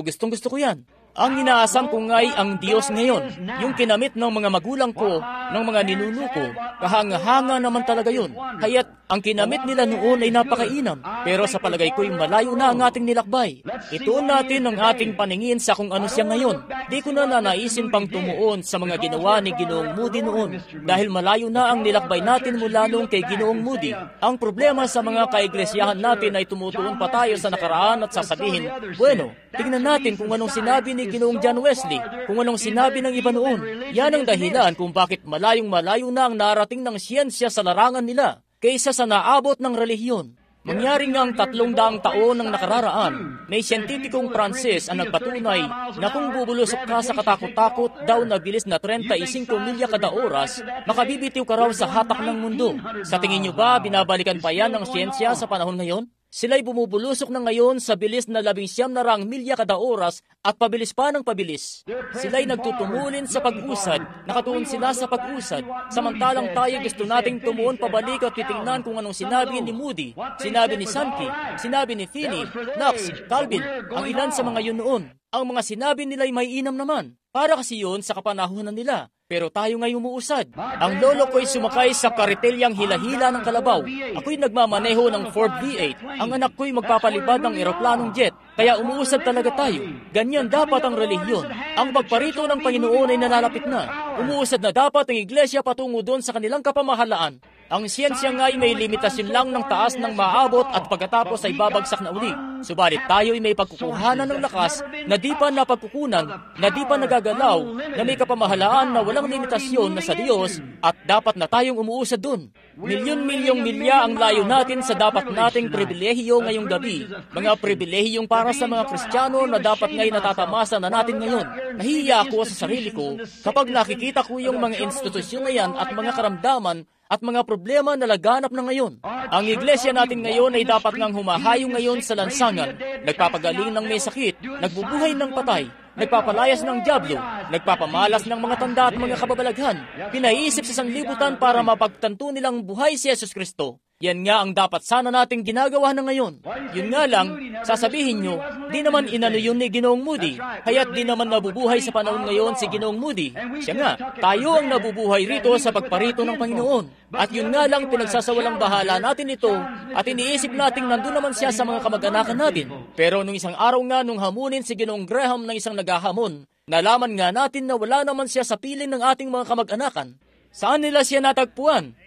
Gustong-gusto ko yan. Ang inaasam ko nga'y ang Diyos ngayon, yung kinamit ng mga magulang ko, ng mga ninuno ko, kahanga-hanga naman talaga yun. Kaya't ang kinamit nila noon ay napakainam, pero sa palagay ko'y malayo na ang ating nilakbay. Ituon natin ang ating paningin sa kung ano siya ngayon. Di ko na nanaisin pang tumuon sa mga ginawa ni Ginoong Moody noon, dahil malayo na ang nilakbay natin mula noong kay Ginoong Moody. Ang problema sa mga kaiglesiyahan natin ay tumutuon pa tayo sa nakaraan at sasabihin, bueno, tingnan natin kung anong sinabi ni Ginoong John Wesley, kung anong sinabi ng iba noon. Yan ang dahilan kung bakit malayong-malayo na ang narating ng siyensya sa larangan nila kaysa sa naabot ng relihiyon. Mangyari nga ang 300 taon ng nakararaan, may siyentipikong Pranses ang nagpatunay na kung bubulusok ka sa katakot-takot daw na bilis na 35 milya kada oras, makabibitiw ka raw sa hatak ng mundo. Sa tingin nyo ba, binabalikan pa yan ng siyensya sa panahon ngayon? Sila'y bumubulusok na ngayon sa bilis na 19 milya kada oras at pabilis pa ng pabilis. Sila'y nagtutumulin sa pag-usad, nakatuon sila sa pag-usad, samantalang tayo gusto nating tumuon pabalik at titingnan kung anong sinabi ni Moody, sinabi ni Sankey, sinabi ni Finney, Knox, Calvin, ang ilan sa mga yun noon. Ang mga sinabi nila'y may inam naman, para kasi yun sa kapanahunan nila. pero tayo ngay umuusad. Ang lolo ko'y sumakay sa karitelyang hila-hila ng kalabaw. Ako'y nagmamaneho ng Ford V8. Ang anak ko'y magpapalipad ng eroplanong jet. Kaya umuusad talaga tayo. Ganyan dapat ang relihiyon. Ang pagparito ng Panginoon ay nalalapit na. Umuusad na dapat ang iglesia patungo doon sa kanilang kapamahalaan. Ang siyensya nga ay may limitasyon lang ng taas ng maabot at pagkatapos ay babagsak na uli. Subalit tayo ay may pagkukuhanan ng lakas na di pa napagkukunan, na di pa nagagalaw, na may kapamahalaan na walang limitasyon na sa Diyos at dapat na tayong umuusad dun. Milyon-milyong milya ang layo natin sa dapat nating pribilehiyo ngayong gabi. Mga pribilehiyong para sa mga Kristiyano na dapat ngay natatamasa na natin ngayon. Nahihiya ako sa sarili ko kapag nakikita ko yung mga institusyon na yan at mga karamdaman at mga problema na laganap na ngayon. Ang iglesia natin ngayon ay dapat ngang humahayo ngayon sa lansangan, nagpapagaling ng may sakit, nagbubuhay ng patay, nagpapalayas ng dyablo, nagpapamalas ng mga tanda at mga kababalaghan, pinaisip sa sanlibutan para mapagtanto nilang buhay si Jesus Kristo. Yan nga ang dapat sana nating ginagawa na ngayon. Yun nga lang, sasabihin nyo, di naman inano yun ni Ginoong Moody, kaya't di naman nabubuhay sa panahon ngayon si Ginoong Moody. Siya nga, tayo ang nabubuhay rito sa pagparito ng Panginoon. At yun nga lang, pinagsasawalang bahala natin ito at iniisip nating nandun naman siya sa mga kamag-anakan natin. Pero nung isang araw nga, nung hamunin si Ginoong Graham ng isang naghahamon, nalaman nga natin na wala naman siya sa piling ng ating mga kamag-anakan. Saan nila siya natagpuan?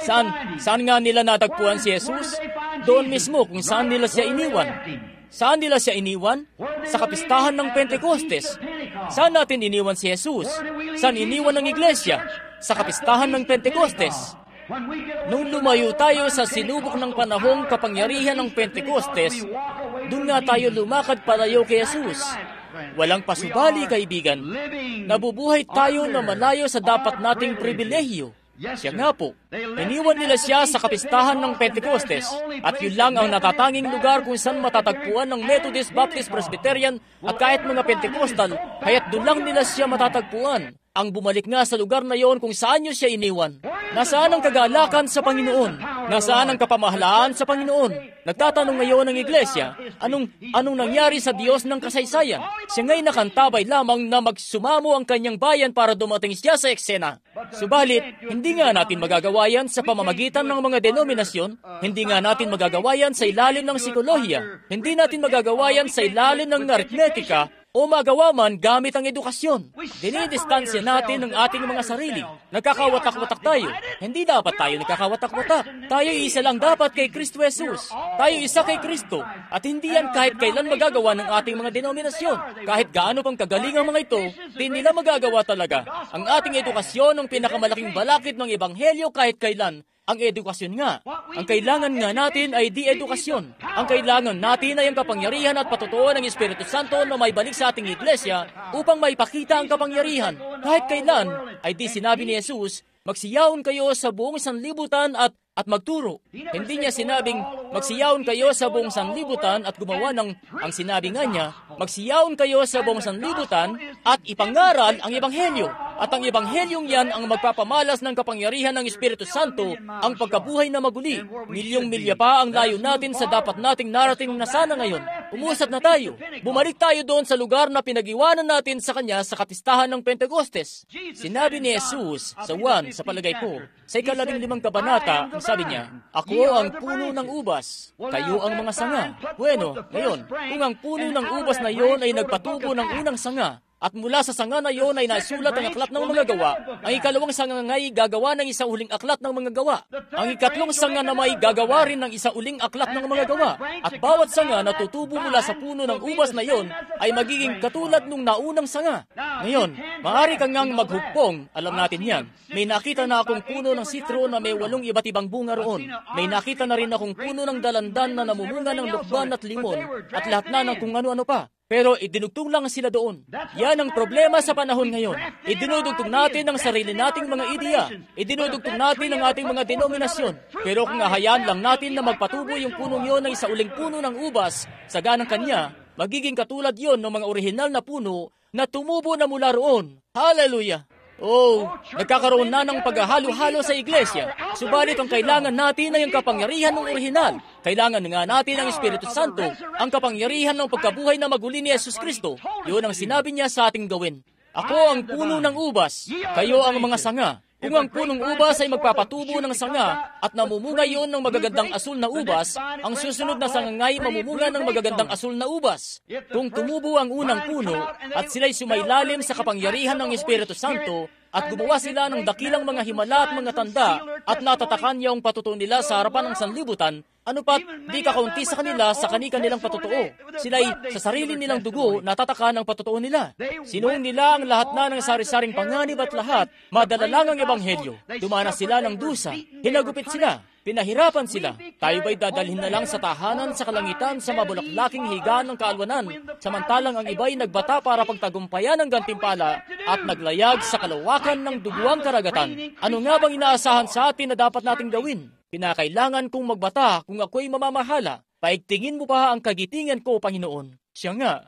Saan nga nila natagpuan si Jesus? Doon mismo kung saan nila siya iniwan. Saan nila siya iniwan? Sa kapistahan ng Pentecostes. Saan natin iniwan si Jesus? Saan iniwan ng iglesia? Sa kapistahan ng Pentecostes. Nung lumayo tayo sa sinubok ng panahong kapangyarihan ng Pentecostes, doon nga tayo lumakad palayo kay Jesus. Walang pasubali, kaibigan. Nabubuhay tayo na malayo sa dapat nating pribilehiyo. Siya nga po, iniwan nila siya sa kapistahan ng Pentecostes at yun lang ang natatanging lugar kung saan matatagpuan ng Methodist, Baptist, Presbyterian at kahit mga Pentecostal, kaya't doon lang nila siya matatagpuan. Ang bumalik nga sa lugar na yon kung saan niyo siya iniwan. Nasaan ang kagalakan sa Panginoon? Nasaan ang kapamahalaan sa Panginoon? Nagtatanong ngayon ng iglesia, anong nangyari sa Diyos ng kasaysayan? Siya nga'y nakantabay lamang na magsumamo ang kanyang bayan para dumating siya sa eksena. Subalit, hindi nga natin magagawa yan sa pamamagitan ng mga denominasyon, hindi nga natin magagawa yan sa ilalim ng psikolohiya, hindi natin magagawa yan sa ilalim ng aritmetika, o magawa man gamit ang edukasyon. Dinidistansya natin ang ating mga sarili. Nagkakawatak-watak tayo. Hindi dapat tayo nagkakawatak-watak. Tayo isa lang dapat kay Kristo Jesus. Tayo isa kay Kristo. At hindi yan kahit kailan magagawa ng ating mga denominasyon. Kahit gaano pang kagaling ang mga ito, di nila magagawa talaga. Ang ating edukasyon ang pinakamalaking balakid ng Ebanghelyo kahit kailan. Ang edukasyon nga. Ang kailangan nga natin ay di-edukasyon. Ang kailangan natin ay ang kapangyarihan at patutuo ng Espiritu Santo na may balik sa ating iglesia upang maipakita ang kapangyarihan. Kahit kailan ay di sinabi ni Jesus, magsiyaon kayo sa buong sanlibutan at magturo. Hindi niya sinabing, magsiyaon kayo sa buong sanlibutan at gumawa ng, ang sinabi nga niya, magsiyaon kayo sa buong sanlibutan at ipangaral ang Ebanghelyo. At ang Ebanghelyong yan ang magpapamalas ng kapangyarihan ng Espiritu Santo, ang pagkabuhay na maguli. Milyong-milya pa ang layo natin sa dapat nating narating na sana ngayon. Umusad na tayo. Bumalik tayo doon sa lugar na pinag-iwanan natin sa Kanya sa kapistahan ng Pentecostes. Sinabi ni Jesus sa Juan, sa palagay ko, sa 15 kabanata, sabi niya, ako ang puno ng ubas, kayo ang mga sanga. Bueno, ngayon, kung ang puno ng ubas na yon ay nagpatubo ng unang sanga, at mula sa sanga na yon ay nasulat ang aklat ng mga gawa, ang ikalawang sanga nga'y gagawa ng isang uling aklat ng mga gawa. Ang ikatlong sanga na may gagawa rin ng isang uling aklat ng mga gawa. At bawat sanga na tutubo mula sa puno ng ubas na yon ay magiging katulad nung naunang sanga. Ngayon, maaari kang ngang maghugpong, alam natin yan. May nakita na akong puno ng sitro na may 8 iba't ibang bunga roon. May nakita na rin akong puno ng dalandan na namumunga ng lukban at limon at lahat na ng kung ano-ano pa. Pero idinugtong lang sila doon. Yan ang problema sa panahon ngayon. Idinudugtong natin ang sarili nating mga ideya. Idinudugtong natin ang ating mga denominasyon. Pero kung ahayaan lang natin na magpatubo yung punong yon ng isa uling puno ng ubas sa ganang Kanya, magiging katulad yon ng mga orihinal na puno na tumubo na mula roon. Hallelujah! Oh, nagkakaroon na ng paghahalo-halo sa iglesia. Subalit ang kailangan natin ay ang kapangyarihan ng orihinal. Kailangan nga natin ang Espiritu Santo, ang kapangyarihan ng pagkabuhay na maguli ni Jesus Kristo. Yun ang sinabi niya sa ating gawin. Ako ang puno ng ubas, kayo ang mga sanga. Kung ang punong ubas ay magpapatubo ng sanga at namumunga yon ng magagandang asul na ubas, ang susunod na sangangay mamumunga ng magagandang asul na ubas. Kung tumubo ang unang puno at sila'y sumailalim sa kapangyarihan ng Espiritu Santo at gumawa sila ng dakilang mga himala at mga tanda at natatakan niya ang patutuo nila sa harapan ng sanlibutan, ano pat, di kakaunti sa kanila sa kanilang patutuo. Sila'y sa sarili nilang dugo natatakan ang patutuo nila. Sinuong nila ang lahat na ng sari-saring panganib at lahat, madala lang ang ebanghelyo. Dumanas sila ng dusa, hinagupit sila, pinahirapan sila. Tayo ba'y dadalhin na lang sa tahanan sa kalangitan sa mabulaklaking higaan ng kaalwanan, samantalang ang iba'y nagbata para pagtagumpayan ng gantimpala at naglayag sa kalawakan ng duguang karagatan. Ano nga bang inaasahan sa atin na dapat nating gawin? Kinakailangan kong magbata kung ako'y mamamahala. Paigtingin mo pa ang kagitingan ko, Panginoon. Siya nga,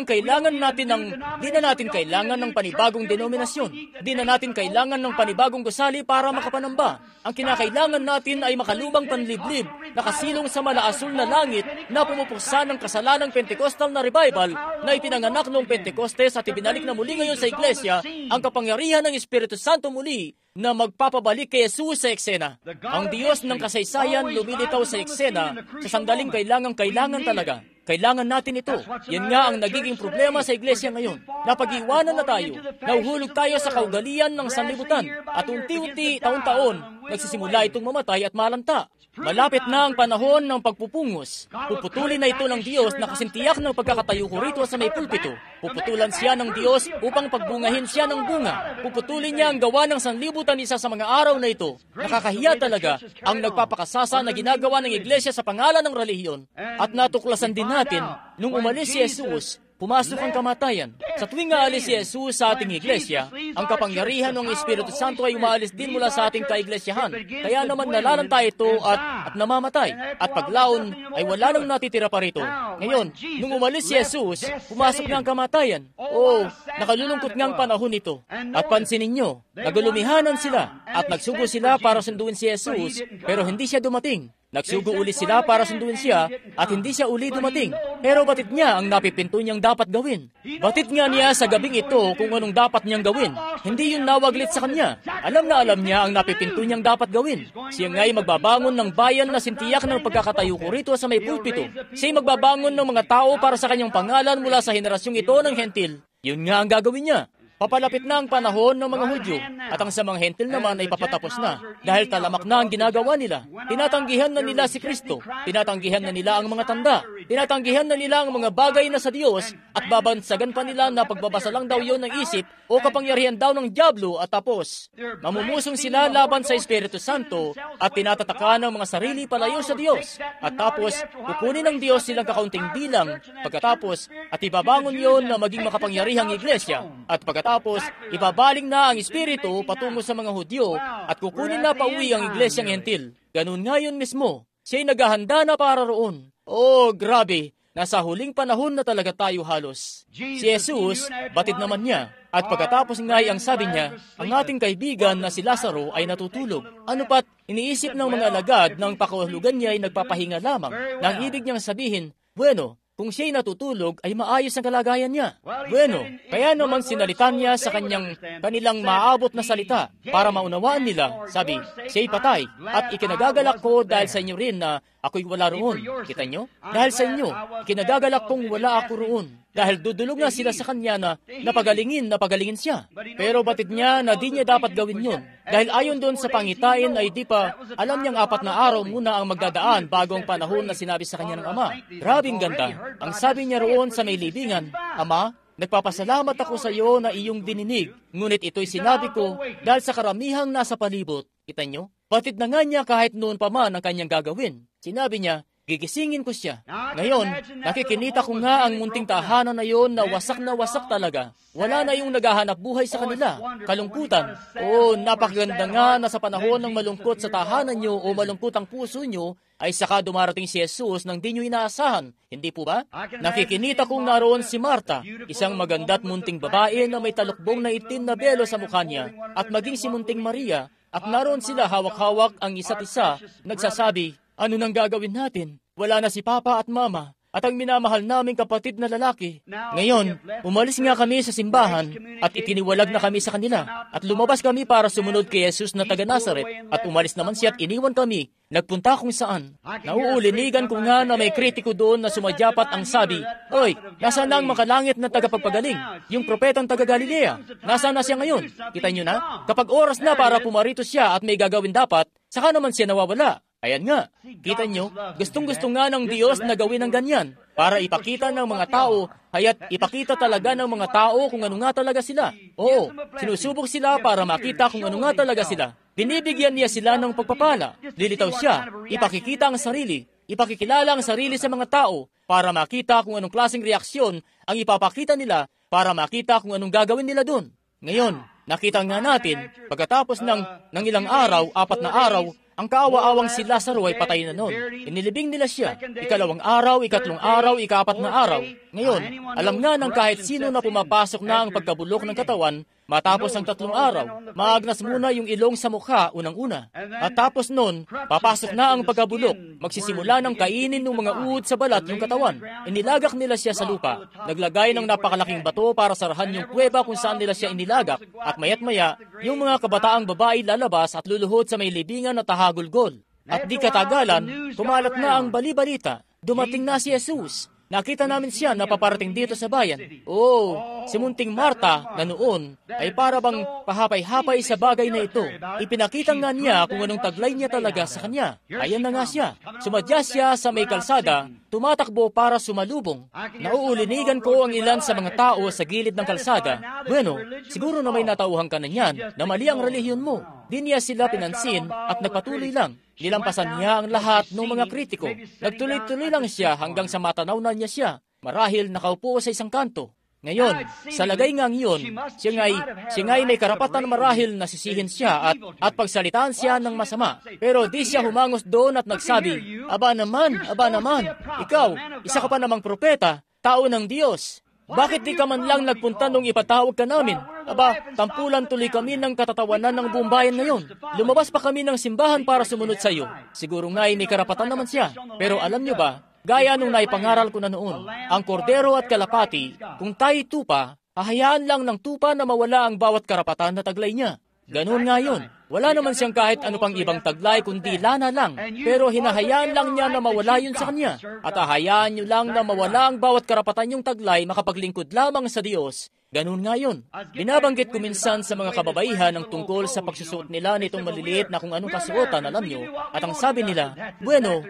kailangan natin di na natin kailangan ng panibagong denominasyon. Di na natin kailangan ng panibagong gusali para makapanamba. Ang kinakailangan natin ay makalubang panliblib, nakasilong sa malaasul na langit na pumupuksa ng kasalanang Pentecostal na revival na ipinanganak noong Pentecostes at ibinalik na muli ngayon sa iglesia ang kapangyarihan ng Espiritu Santo muli na magpapabalik kay Jesus sa eksena. Ang Diyos ng kasaysayan lumilitaw sa eksena sa sandaling kailangan talaga. Kailangan natin ito. Yan nga ang nagiging problema sa iglesia ngayon. Napag-iwanan na tayo. Nahuhulog tayo sa kaugalian ng sanlibutan. At unti-unti, taon-taon, nagsisimula itong mamatay at malanta. Malapit na ang panahon ng pagpupungos. Puputulin na ito ng Diyos na kasintiyak ng pagkakatayo ko rito sa may pulpito. Puputulan siya ng Diyos upang pagbungahin siya ng bunga. Puputulin niya ang gawa ng sanlibutan isa sa mga araw na ito. Nakakahiya talaga ang nagpapakasasa na ginagawa ng iglesia sa pangalan ng relihiyon. At natuklasan din natin, nung umalis si Jesus, pumasok ang kamatayan. Sa tuwing aalis si Jesus sa ating iglesia, ang kapangyarihan ng Espiritu Santo ay umaalis din mula sa ating kaiglesia. Kaya naman nalalanta ito at namamatay. At paglaon ay wala nang natitira pa rito. Ngayon, nung umalis si Jesus, pumasok na ang kamatayan. Nakalulungkot nga ang panahon ito. At pansinin nyo, nagulumihanan sila at nagsugo sila para sunduin si Jesus, pero hindi siya dumating. Nagsugo uli sila para sunduin siya at hindi siya uli dumating. Pero batid niya ang napipinto niyang dapat gawin. Batid nga niya sa gabing ito kung anong dapat niyang gawin. Hindi yun nawaglit sa kanya. Alam na alam niya ang napipinto niyang dapat gawin. Siya nga'y magbabangon ng bayan na sintiyak ng pagkakatayo ko rito sa may pulpito. Siya'y magbabangon ng mga tao para sa kanyang pangalan mula sa henerasyong ito ng hentil. Yun nga ang gagawin niya. Papalapit na ang panahon ng mga Hudyo at ang sa mga hentil naman ay papatapos na dahil talamak na ang ginagawa nila. Tinatanggihan na nila si Kristo, tinatanggihan na nila ang mga tanda, tinatanggihan na nila ang mga bagay na sa Diyos at babansagan pa nila na pagbabasa lang daw yon ng isip o kapangyarihan daw ng dyablo at tapos. Mamumusong sila laban sa Espiritu Santo at tinatatakan ng mga sarili palayo sa Diyos. At tapos, kukunin ng Diyos silang kakaunting bilang pagkatapos at ibabangon yon na maging makapangyarihang iglesia. At pagkatapos, ibabaling na ang Espiritu patungo sa mga Hudyo at kukunin na pauwi ang iglesyang hentil. Ganun nga yun mismo. Siya'y naghahanda na para roon. Grabe. Nasa huling panahon na talaga tayo halos. Si Jesus, batid naman niya. At pagkatapos nga'y ang sabi niya, ang ating kaibigan na si Lazaro ay natutulog. Ano pat, iniisip ng mga alagad ng pakahulugan niya ay nagpapahinga lamang. Nang ibig niyang sabihin, bueno, kung siya'y natutulog, ay maayos ang kalagayan niya. Bueno, kaya naman sinalitan niya sa kanilang maabot na salita para maunawaan nila. Sabi, siya'y patay at ikinagagalak ko dahil sa inyo rin na ako'y wala roon. Kita nyo? Dahil sa inyo, ikinagagalak kong wala ako roon. Dahil dudulog na sila sa kanya na napagalingin siya. Pero batid niya na di niya dapat gawin yun. Dahil ayon doon sa pangitain ay di pa alam niyang 4 na araw muna ang magdadaan bago ang panahon na sinabi sa kanya ng Ama. Grabing ganda. Ang sabi niya roon sa may libingan, Ama, nagpapasalamat ako sa iyo na iyong dininig. Ngunit ito'y sinabi ko dahil sa karamihang nasa palibot. Kita nyo? Batid na nga niya kahit noon pa man ang kanyang gagawin. Sinabi niya, gigisingin ko siya. Ngayon, nakikinita ko nga ang munting tahanan na yon na wasak talaga. Wala na yung naghahanap buhay sa kanila. Kalungkutan. Napakaganda nga na sa panahon ng malungkot sa tahanan nyo o malungkot ang puso nyo, ay saka dumarating si Jesus nang di nyo inaasahan. Hindi po ba? Nakikinita kong naroon si Marta, isang maganda't munting babae na may talukbong na itim na belo sa mukha niya, at maging si munting Maria, at naroon sila hawak-hawak ang isa't isa, nagsasabi, ano nang gagawin natin? Wala na si Papa at Mama. at ang minamahal naming kapatid na lalaki. Ngayon, umalis nga kami sa simbahan at itiniwalag na kami sa kanila. At lumabas kami para sumunod kay Jesus na taga Nazaret. At umalis naman siya at iniwan kami. Nagpunta kung saan. Nauulinigan ko nga na may kritiko doon na sumadyapat ang sabi, "Oy, nasaan na ang makalangit na tagapagpagaling? Yung propetang taga Galilea. Nasaan na siya ngayon?" Kita nyo na? Kapag oras na para pumarito siya at may gagawin dapat, saka naman siya nawawala. Ayan nga, kita nyo, gustong-gusto nga ng Diyos na gawin ng ganyan para ipakita ng mga tao, haya't ipakita talaga ng mga tao kung ano nga talaga sila. Oo, sinusubok sila para makita kung ano nga talaga sila. Binibigyan niya sila ng pagpapala. Lilitaw siya, ipakikita ang sarili, ipakikilala ang sarili sa mga tao para makita kung anong klaseng reaksyon ang ipapakita nila para makita kung anong gagawin nila doon. Ngayon, nakita nga natin, pagkatapos ng ilang araw, 4 na araw, ang kaawa-awang si Lazaro ay patay na noon. Inilibing nila siya. 2 araw, 3 araw, 4 na araw. Ngayon, alam nga ng kahit sino na pumapasok na ang pagkabulok ng katawan, matapos ang 3 araw, maagnas muna yung ilong sa mukha unang-una. At tapos noon, papasok na ang pagkabulok. Magsisimula ng kainin ng mga uod sa balat yung katawan. Inilagak nila siya sa lupa. Naglagay ng napakalaking bato para sarahan yung kuweba kung saan nila siya inilagak. At mayat maya, yung mga kabataang babae lalabas at luluhod sa may libingan na tahagulgol. At di katagalan, kumalat na ang bali-balita. Dumating na si Jesus. Nakita namin siya na paparating dito sa bayan. Oh, si Munting Marta na noon ay para bang pahapay-hapay sa bagay na ito. Ipinakita nga niya kung anong taglay niya talaga sa kanya. Ayan na nga siya. Sumadya siya sa may kalsada, tumatakbo para sumalubong. Nauulinigan ko ang ilan sa mga tao sa gilid ng kalsada. Bueno, siguro na may natauhan ka na niyan na mali ang relihiyon mo. Di niya sila pinansin at nagpatuloy lang. Nilampasan niya ang lahat ng mga kritiko. Nagtuloy-tuloy lang siya hanggang sa matanaw na niya siya. Marahil nakaupo sa isang kanto. Ngayon, sa lagay ngang iyon, siya nga'y may karapatan marahil na sisihin siya at pagsalitaan siya ng masama. Pero di siya humangos doon at nagsabi, aba naman, ikaw, isa ka pa namang propeta, tao ng Diyos. Bakit di ka man lang nagpunta nung ipatawag ka namin? Aba, tampulan tuloy kami ng katatawanan ng buong bayan ngayon. Lumabas pa kami ng simbahan para sumunod sa iyo. Siguro nga ay may karapatan naman siya. Pero alam niyo ba, gaya nung naipangaral ko na noon, ang kordero at kalapati, kung tayo tupa, hahayaan lang ng tupa na mawala ang bawat karapatan na taglay niya. Ganun nga yun. Wala naman siyang kahit ano pang ibang taglay kundi lana lang. Pero hinahayaan lang niya na mawala yun sa kanya. At hahayaan niyo lang na mawala ang bawat karapatan yung taglay makapaglingkod lamang sa Diyos. Ganun nga yun. Binabanggit ko minsan sa mga kababaihan ang tungkol sa pagsusuot nila nitong maliliit na kung anong kasuotan, alam nyo. At ang sabi nila, bueno,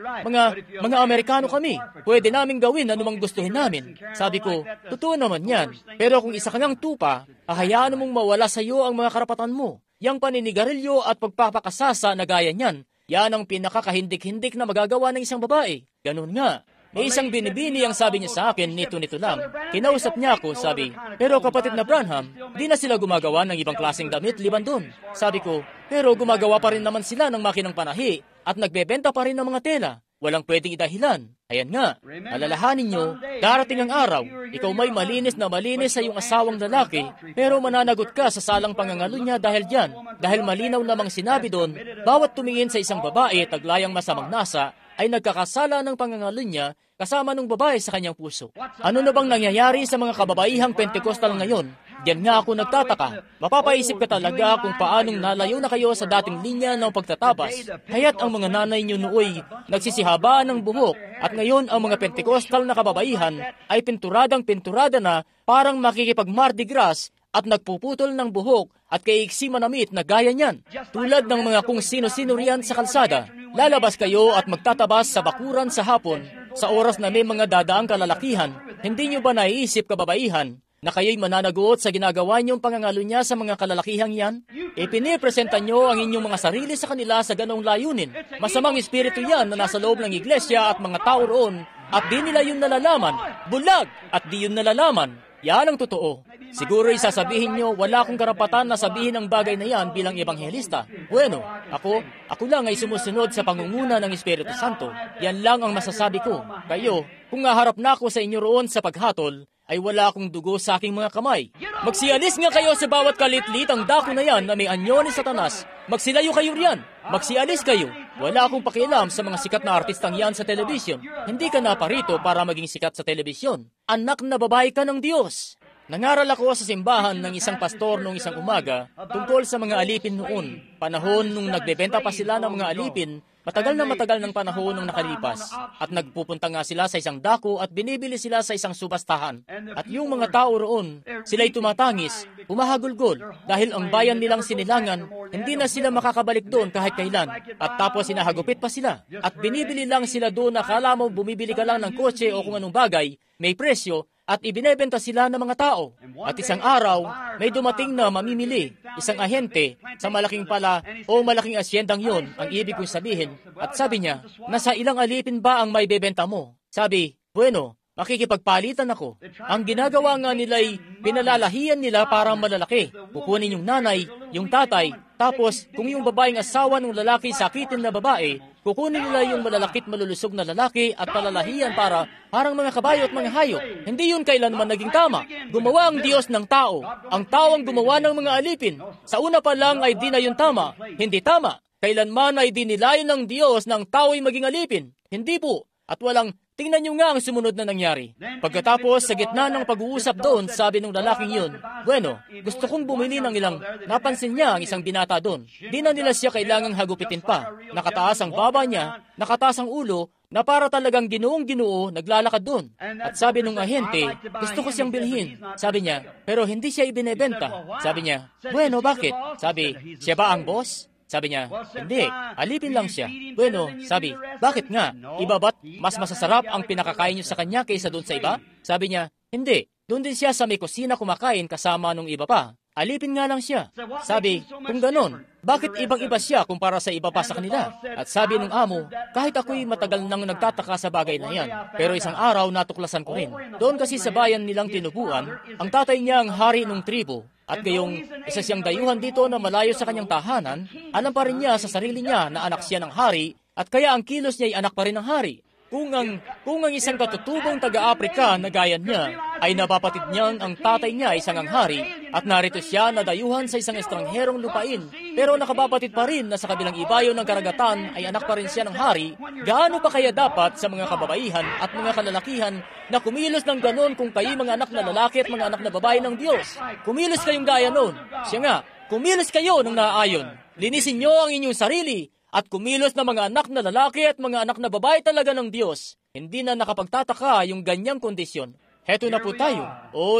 mga Amerikano kami. Pwede namin gawin anumang gustuhin namin. Sabi ko, totoo naman yan. Pero kung isa ka ngang tupa, hahayaan mong mawala sa iyo ang mga karapatan mo. Yang paninigarilyo at pagpapakasasa na gaya niyan, yan ang pinakakahindik-hindik na magagawa ng isang babae. Ganun nga. May isang binibini ang sabi niya sa akin, nito lang. Kinausap niya ako, sabi, pero kapatid na Branham, di na sila gumagawa ng ibang klaseng damit liban doon. Sabi ko, pero gumagawa pa rin naman sila ng makinang panahi at nagbebenta pa rin ng mga tela. Walang pwedeng idahilan. Ayan nga, alalahanin nyo, darating ang araw, ikaw may malinis na malinis sa iyong asawang lalaki, pero mananagot ka sa salang pangangalo niya dahil diyan. Dahil malinaw namang sinabi doon, bawat tumingin sa isang babae taglayang masamang nasa, ay nagkakasala ng pangangalo niya kasama ng babae sa kanyang puso. Ano na bang nangyayari sa mga kababaihang Pentecostal ngayon? Diyan nga ako nagtataka. Mapapaisip ka talaga kung paanong nalayo na kayo sa dating linya ng pagtatabas. Kaya't ang mga nanay niyo nooy nagsisihabaan ng buhok at ngayon ang mga Pentecostal na kababaihan ay pinturada na parang makikipag-Mardi Gras at nagpuputol ng buhok at kaiksi manamit na gaya niyan. Tulad ng mga kung sino-sino riyan sa kalsada, lalabas kayo at magtatabas sa bakuran sa hapon sa oras na may mga dadaang kalalakihan. Hindi nyo ba naiisip, kababaihan, na kayo'y mananagot sa ginagawa niyong pangangalo niya sa mga kalalakihang yan? Ipinipresenta niyo ang inyong mga sarili sa kanila sa ganong layunin. Masamang espiritu yan na nasa loob ng iglesia at mga tao roon at di nila yun nalalaman. Bulag at di yun nalalaman. Yan ang totoo. Siguro isasabihin nyo, wala akong karapatan na sabihin ang bagay na yan bilang ebanghelista. Bueno, ako lang ay sumusunod sa pangunguna ng Espiritu Santo. Yan lang ang masasabi ko. Kayo, kung haharap na ako sa inyo roon sa paghatol, ay wala akong dugo sa aking mga kamay. Magsialis nga kayo sa bawat kalitlit-ang dako na yan na may anyo ni Satanas. Magsilayo kayo riyan. Magsialis kayo. Wala akong pakialam sa mga sikat na artistang yan sa telebisyon. Hindi ka naparito para maging sikat sa telebisyon. Anak na babae ka ng Diyos. Nangaral ako sa simbahan ng isang pastor noong isang umaga tungkol sa mga alipin noon. Panahon nung nagbebenta pa sila ng mga alipin, matagal ng panahon nung nakalipas. At nagpupunta nga sila sa isang dako at binibili sila sa isang subastahan. At yung mga tao roon, sila'y tumatangis, humahagulgol, dahil ang bayan nilang sinilangan, hindi na sila makakabalik doon kahit kailan. At tapos sinahagupit pa sila. At binibili lang sila doon na akala mo bumibili ka lang ng kotse o kung anong bagay, may presyo, at ibinebenta sila ng mga tao. At isang araw, may dumating na mamimili, isang ahente, sa malaking pala o malaking asyendang yon, ang ibig kong sabihin. At sabi niya, nasa ilang alipin ba ang may bebenta mo? Sabi, bueno, makikipagpalitan ako. Ang ginagawa nga nila'y pinalalahian nila para malalaki. Kukunin yung nanay, yung tatay, tapos kung yung babaeng asawa ng lalaki sakitin na babae, kukunin nila yung malalakit malulusog na lalaki at palalahian para parang mga kabayo at mga hayop. Hindi yun kailanman naging tama. Gumawa ang Diyos ng tao. Ang tao ang gumawa ng mga alipin. Sa una pa lang ay di na yun tama. Hindi tama. Kailanman ay dinilayon ng Diyos ng tao ay maging alipin. Hindi po. At walang, tingnan nyo nga ang sumunod na nangyari. Pagkatapos, sa gitna ng pag-uusap doon, sabi ng lalaking yun, bueno, gusto kong bumili ng ilang, napansin niya ang isang binata doon. Di na nila siya kailangang hagupitin pa. Nakataas ang baba niya, nakataas ang ulo, na para talagang ginoong-ginoo naglalakad doon. At sabi nung ahente, gusto ko siyang bilhin. Sabi niya, pero hindi siya ibinebenta. Sabi niya, bueno, bakit? Sabi, siya ba ang boss? Sabi niya, hindi, alipin lang siya. Bueno, sabi, bakit nga? Iba ba't mas masasarap ang pinakakain niyo sa kanya kaysa doon sa iba? Sabi niya, hindi, doon din siya sa may kusina kumakain kasama nung iba pa. Alipin nga lang siya. Sabi, kung ganon, bakit ibang-iba siya kumpara sa iba pa sa kanila? At sabi ng amo, kahit ako'y matagal nang nagtataka sa bagay na yan, pero isang araw natuklasan ko rin. Doon kasi sa bayan nilang tinubuan, ang tatay niya ang hari ng tribo. At gayong isa siyang dayuhan dito na malayo sa kanyang tahanan, alam pa rin niya sa sarili niya na anak siya ng hari, at kaya ang kilos niya ay anak pa rin ng hari. Kung ang isang katutubong taga-Afrika na gaya niya ay napapatid niyang ang tatay niya ay isang hari at narito siya na dayuhan sa isang estrangherong lupain pero nakabapatid pa rin na sa kabilang ibayo ng karagatan ay anak pa rin siya ng hari, gaano pa kaya dapat sa mga kababaihan at mga kalalakihan na kumilos ng ganon kung kayo mga anak na lalaki at mga anak na babae ng Diyos? Kumilos kayong gaya noon. Siya nga, kumilos kayo ng naayon. Linisin niyo ang inyong sarili at kumilos na mga anak na lalaki at mga anak na babae talaga ng Diyos. Hindi na nakapagtataka yung ganyang kondisyon. Heto na po tayo.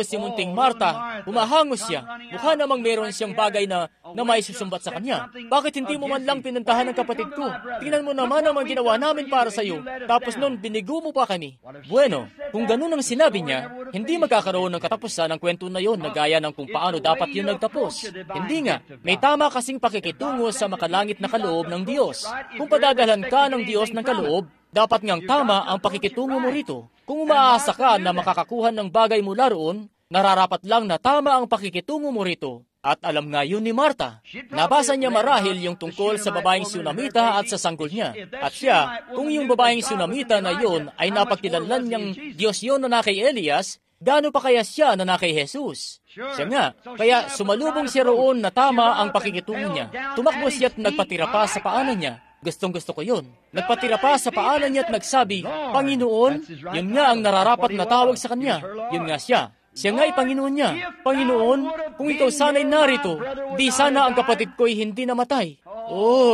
Si Munting Marta, humahangos siya. Mukha namang meron siyang bagay na may susumbat sa kanya. Bakit hindi mo man lang pinuntahan ng kapatid ko? Tingnan mo naman ang ginawa namin para sa iyo. Tapos noon, binigo mo pa kami. Bueno, kung ganun ang sinabi niya, hindi magkakaroon ng katapusan ng kwento na yon na gaya ng kung paano dapat yun nagtapos. Hindi nga, may tama kasing pakikitungo sa makalangit na kaloob ng Diyos. Kung padadalan ka ng Diyos ng kaloob, dapat ngang tama ang pakikitungo mo rito. Kung umaasa ka na makakakuha ng bagay mula roon, nararapat lang na tama ang pakikitungo mo rito. At alam nga yun ni Marta. Nabasa niya marahil yung tungkol sa babaeng Sunamita at sa sanggol niya. At siya, kung yung babaeng Sunamita na yun ay napagkilanlan niyang Diyos yun na kay Elias, gaano pa kaya siya na kay Jesus? Siya nga, kaya sumalubong siya roon na tama ang pakikitungo niya. Tumakbo siya at nagpatira pa sa paanan niya. Gustong-gusto ko yun. Nagpatira pa sa paanan niya at nagsabi, Panginoon, yun nga ang nararapat na tawag sa kanya. Yun nga siya. Siya nga ay Panginoon niya. Panginoon, kung ikaw sana'y narito, di sana ang kapatid ko'y hindi namatay.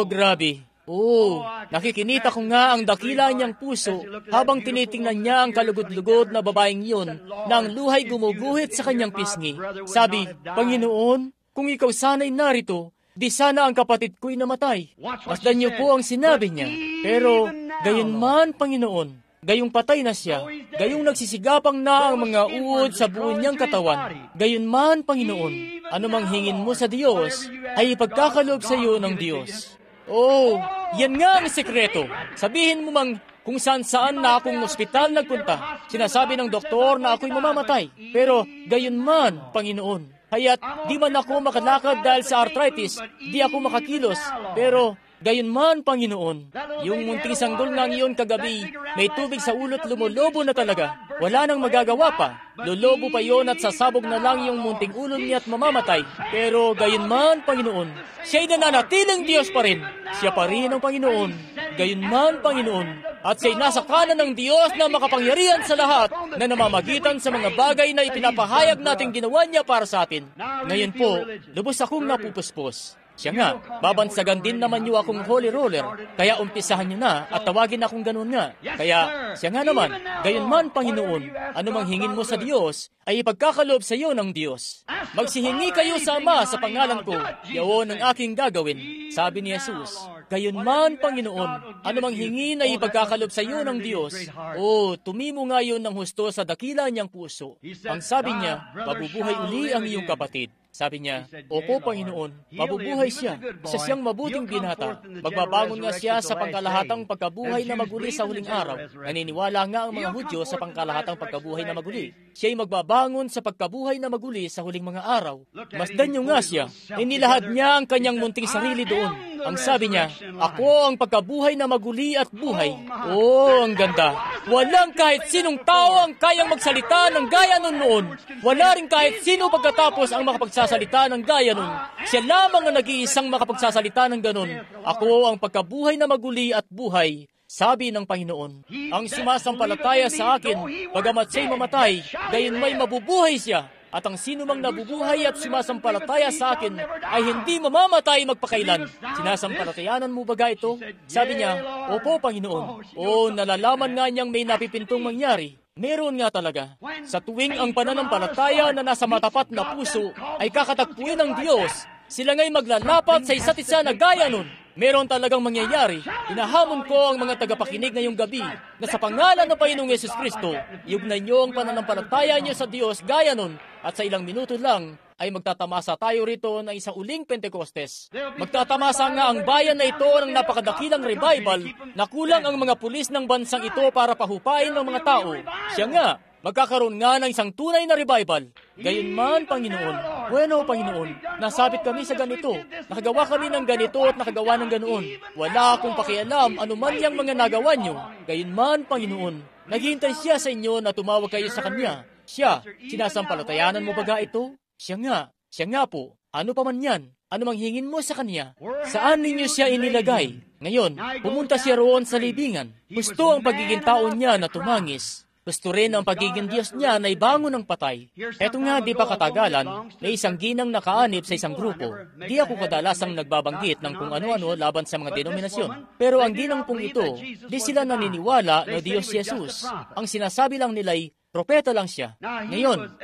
Grabe. Nakikinita ko nga ang dakila niyang puso habang tinitingnan niya ang kalugod-lugod na babaeng yun na ang luhay gumuguhit sa kanyang pisngi. Sabi, Panginoon, kung ikaw sana'y narito, di sana ang kapatid ko'y namatay. Masdan niyo po ang sinabi niya. Pero, gayon man, Panginoon, gayong patay na siya, gayong nagsisigapang na ang mga uod sa buo niyang katawan. Gayon man, Panginoon, anumang hingin mo sa Diyos, ay ipagkakalob sa iyo ng Diyos. Yan nga ang sekreto. Sabihin mo mang kung saan-saan na akong ospital nagpunta. Sinasabi ng doktor na ako'y mamamatay. Pero, gayon man, Panginoon. Kaya't di man ako makalakad dahil sa arthritis, di ako makakilos. Pero Gayunman, Panginoon, yung munting sanggol nga iyon kagabi, may tubig sa ulot, lumulobo na talaga. Wala nang magagawa pa. Lulobo pa yon at sasabog na lang yung munting ulo niya at mamamatay. Pero gayunman, Panginoon, siya'y nananatiling Diyos pa rin. Siya pa rin ang Panginoon. Gayunman, Panginoon, at siya'y nasa kanan ng Diyos na makapangyarihan sa lahat na namamagitan sa mga bagay na ipinapahayag nating ginawa niya para sa atin. Ngayon po, lubos akong napupuspos. Siya nga, babansagan din naman niyo akong holy roller, kaya umpisahan niyo na at tawagin akong ganun nga. Kaya, siya nga naman, gayunman, Panginoon, anumang hingin mo sa Diyos, ay ipagkakaloob sa iyo ng Diyos. Magsihingi kayo sa Ama sa pangalan ko, yaon ang aking gagawin, sabi ni Jesus. Gayunman, Panginoon, anumang hingi na ipagkakaloob sa iyo ng Diyos, tumimo nga yun ng husto sa dakila niyang puso. Ang sabi niya, mabubuhay uli ang iyong kapatid. Sabi niya, opo, Panginoon, mabubuhay siya. Isa siyang mabuting binata. Magbabangon nga siya sa pangkalahatang pagkabuhay na maguli sa huling araw. Naniniwala nga ang mga Hudyo sa pangkalahatang pagkabuhay na maguli. Siya'y magbabangon sa pagkabuhay na maguli sa huling mga araw. Masdan niyo nga siya. Inilahad niya ang kanyang munting sarili doon. Ang sabi niya, ako ang pagkabuhay na maguli at buhay. Ang ganda. Walang kahit sinong tao ang kayang magsalita ng gaya nun noon. Wala rin kahit sino pagkatapos ang makapagsasalita ng gaya nun. Siya lamang ang nag-iisang makapagsasalita ng ganun. Ako ang pagkabuhay na maguli at buhay, sabi ng Panginoon. Ang sumasampalataya sa akin, bagamat siya'y mamatay, gayon may mabubuhay siya. At ang sino mang nabubuhay at sumasampalataya sa akin ay hindi mamamatay magpakailan. Sinasampalatayanan mo ba ito? Sabi niya, opo, Panginoon. Nalalaman nga niyang may napipintong mangyari. Meron nga talaga. Sa tuwing ang pananampalataya na nasa matapat na puso ay kakatagpuin ng Diyos, sila nga'y maglalapat sa isa't isa na gaya nun. Meron talagang mangyayari. Inahamon ko ang mga tagapakinig ngayong gabi na sa pangalan ng Panginoong Yesus Kristo, iugnay niyo ang pananampalataya niyo sa Diyos gaya nun at sa ilang minuto lang ay magtatamasa tayo rito ng isang uling Pentecostes. Magtatamasa nga ang bayan na ito ng napakadakilang revival na kulang ang mga pulis ng bansang ito para pahupain ng mga tao. Siya nga, magkakaroon nga ng isang tunay na revival. Gayunman, Panginoon, bueno, Panginoon, nasabit kami sa ganito, nakagawa kami ng ganito at nakagawa ng ganoon. Wala akong pakialam anuman yang mga nagawa niyo. Gayunman, Panginoon, naghihintay siya sa inyo na tumawag kayo sa Kanya. Siya, sinasampalatayanan mo ba ito? Siya nga po, ano pa man yan, ano mang hingin mo sa Kanya? Saan ninyo siya inilagay? Ngayon, pumunta siya roon sa libingan. Gusto ang pagiging tao niya na tumangis. Gusto rin ang pagiging Diyos niya na ibangon ng patay. Eto nga, di pa katagalan, may isang ginang nakaanib sa isang grupo. Di ako kadalasang nagbabanggit ng kung ano-ano laban sa mga denominasyon. Pero ang ginang pong ito, di sila naniniwala na Diyos si Jesus. Ang sinasabi lang nila'y, propeta lang siya. Ngayon,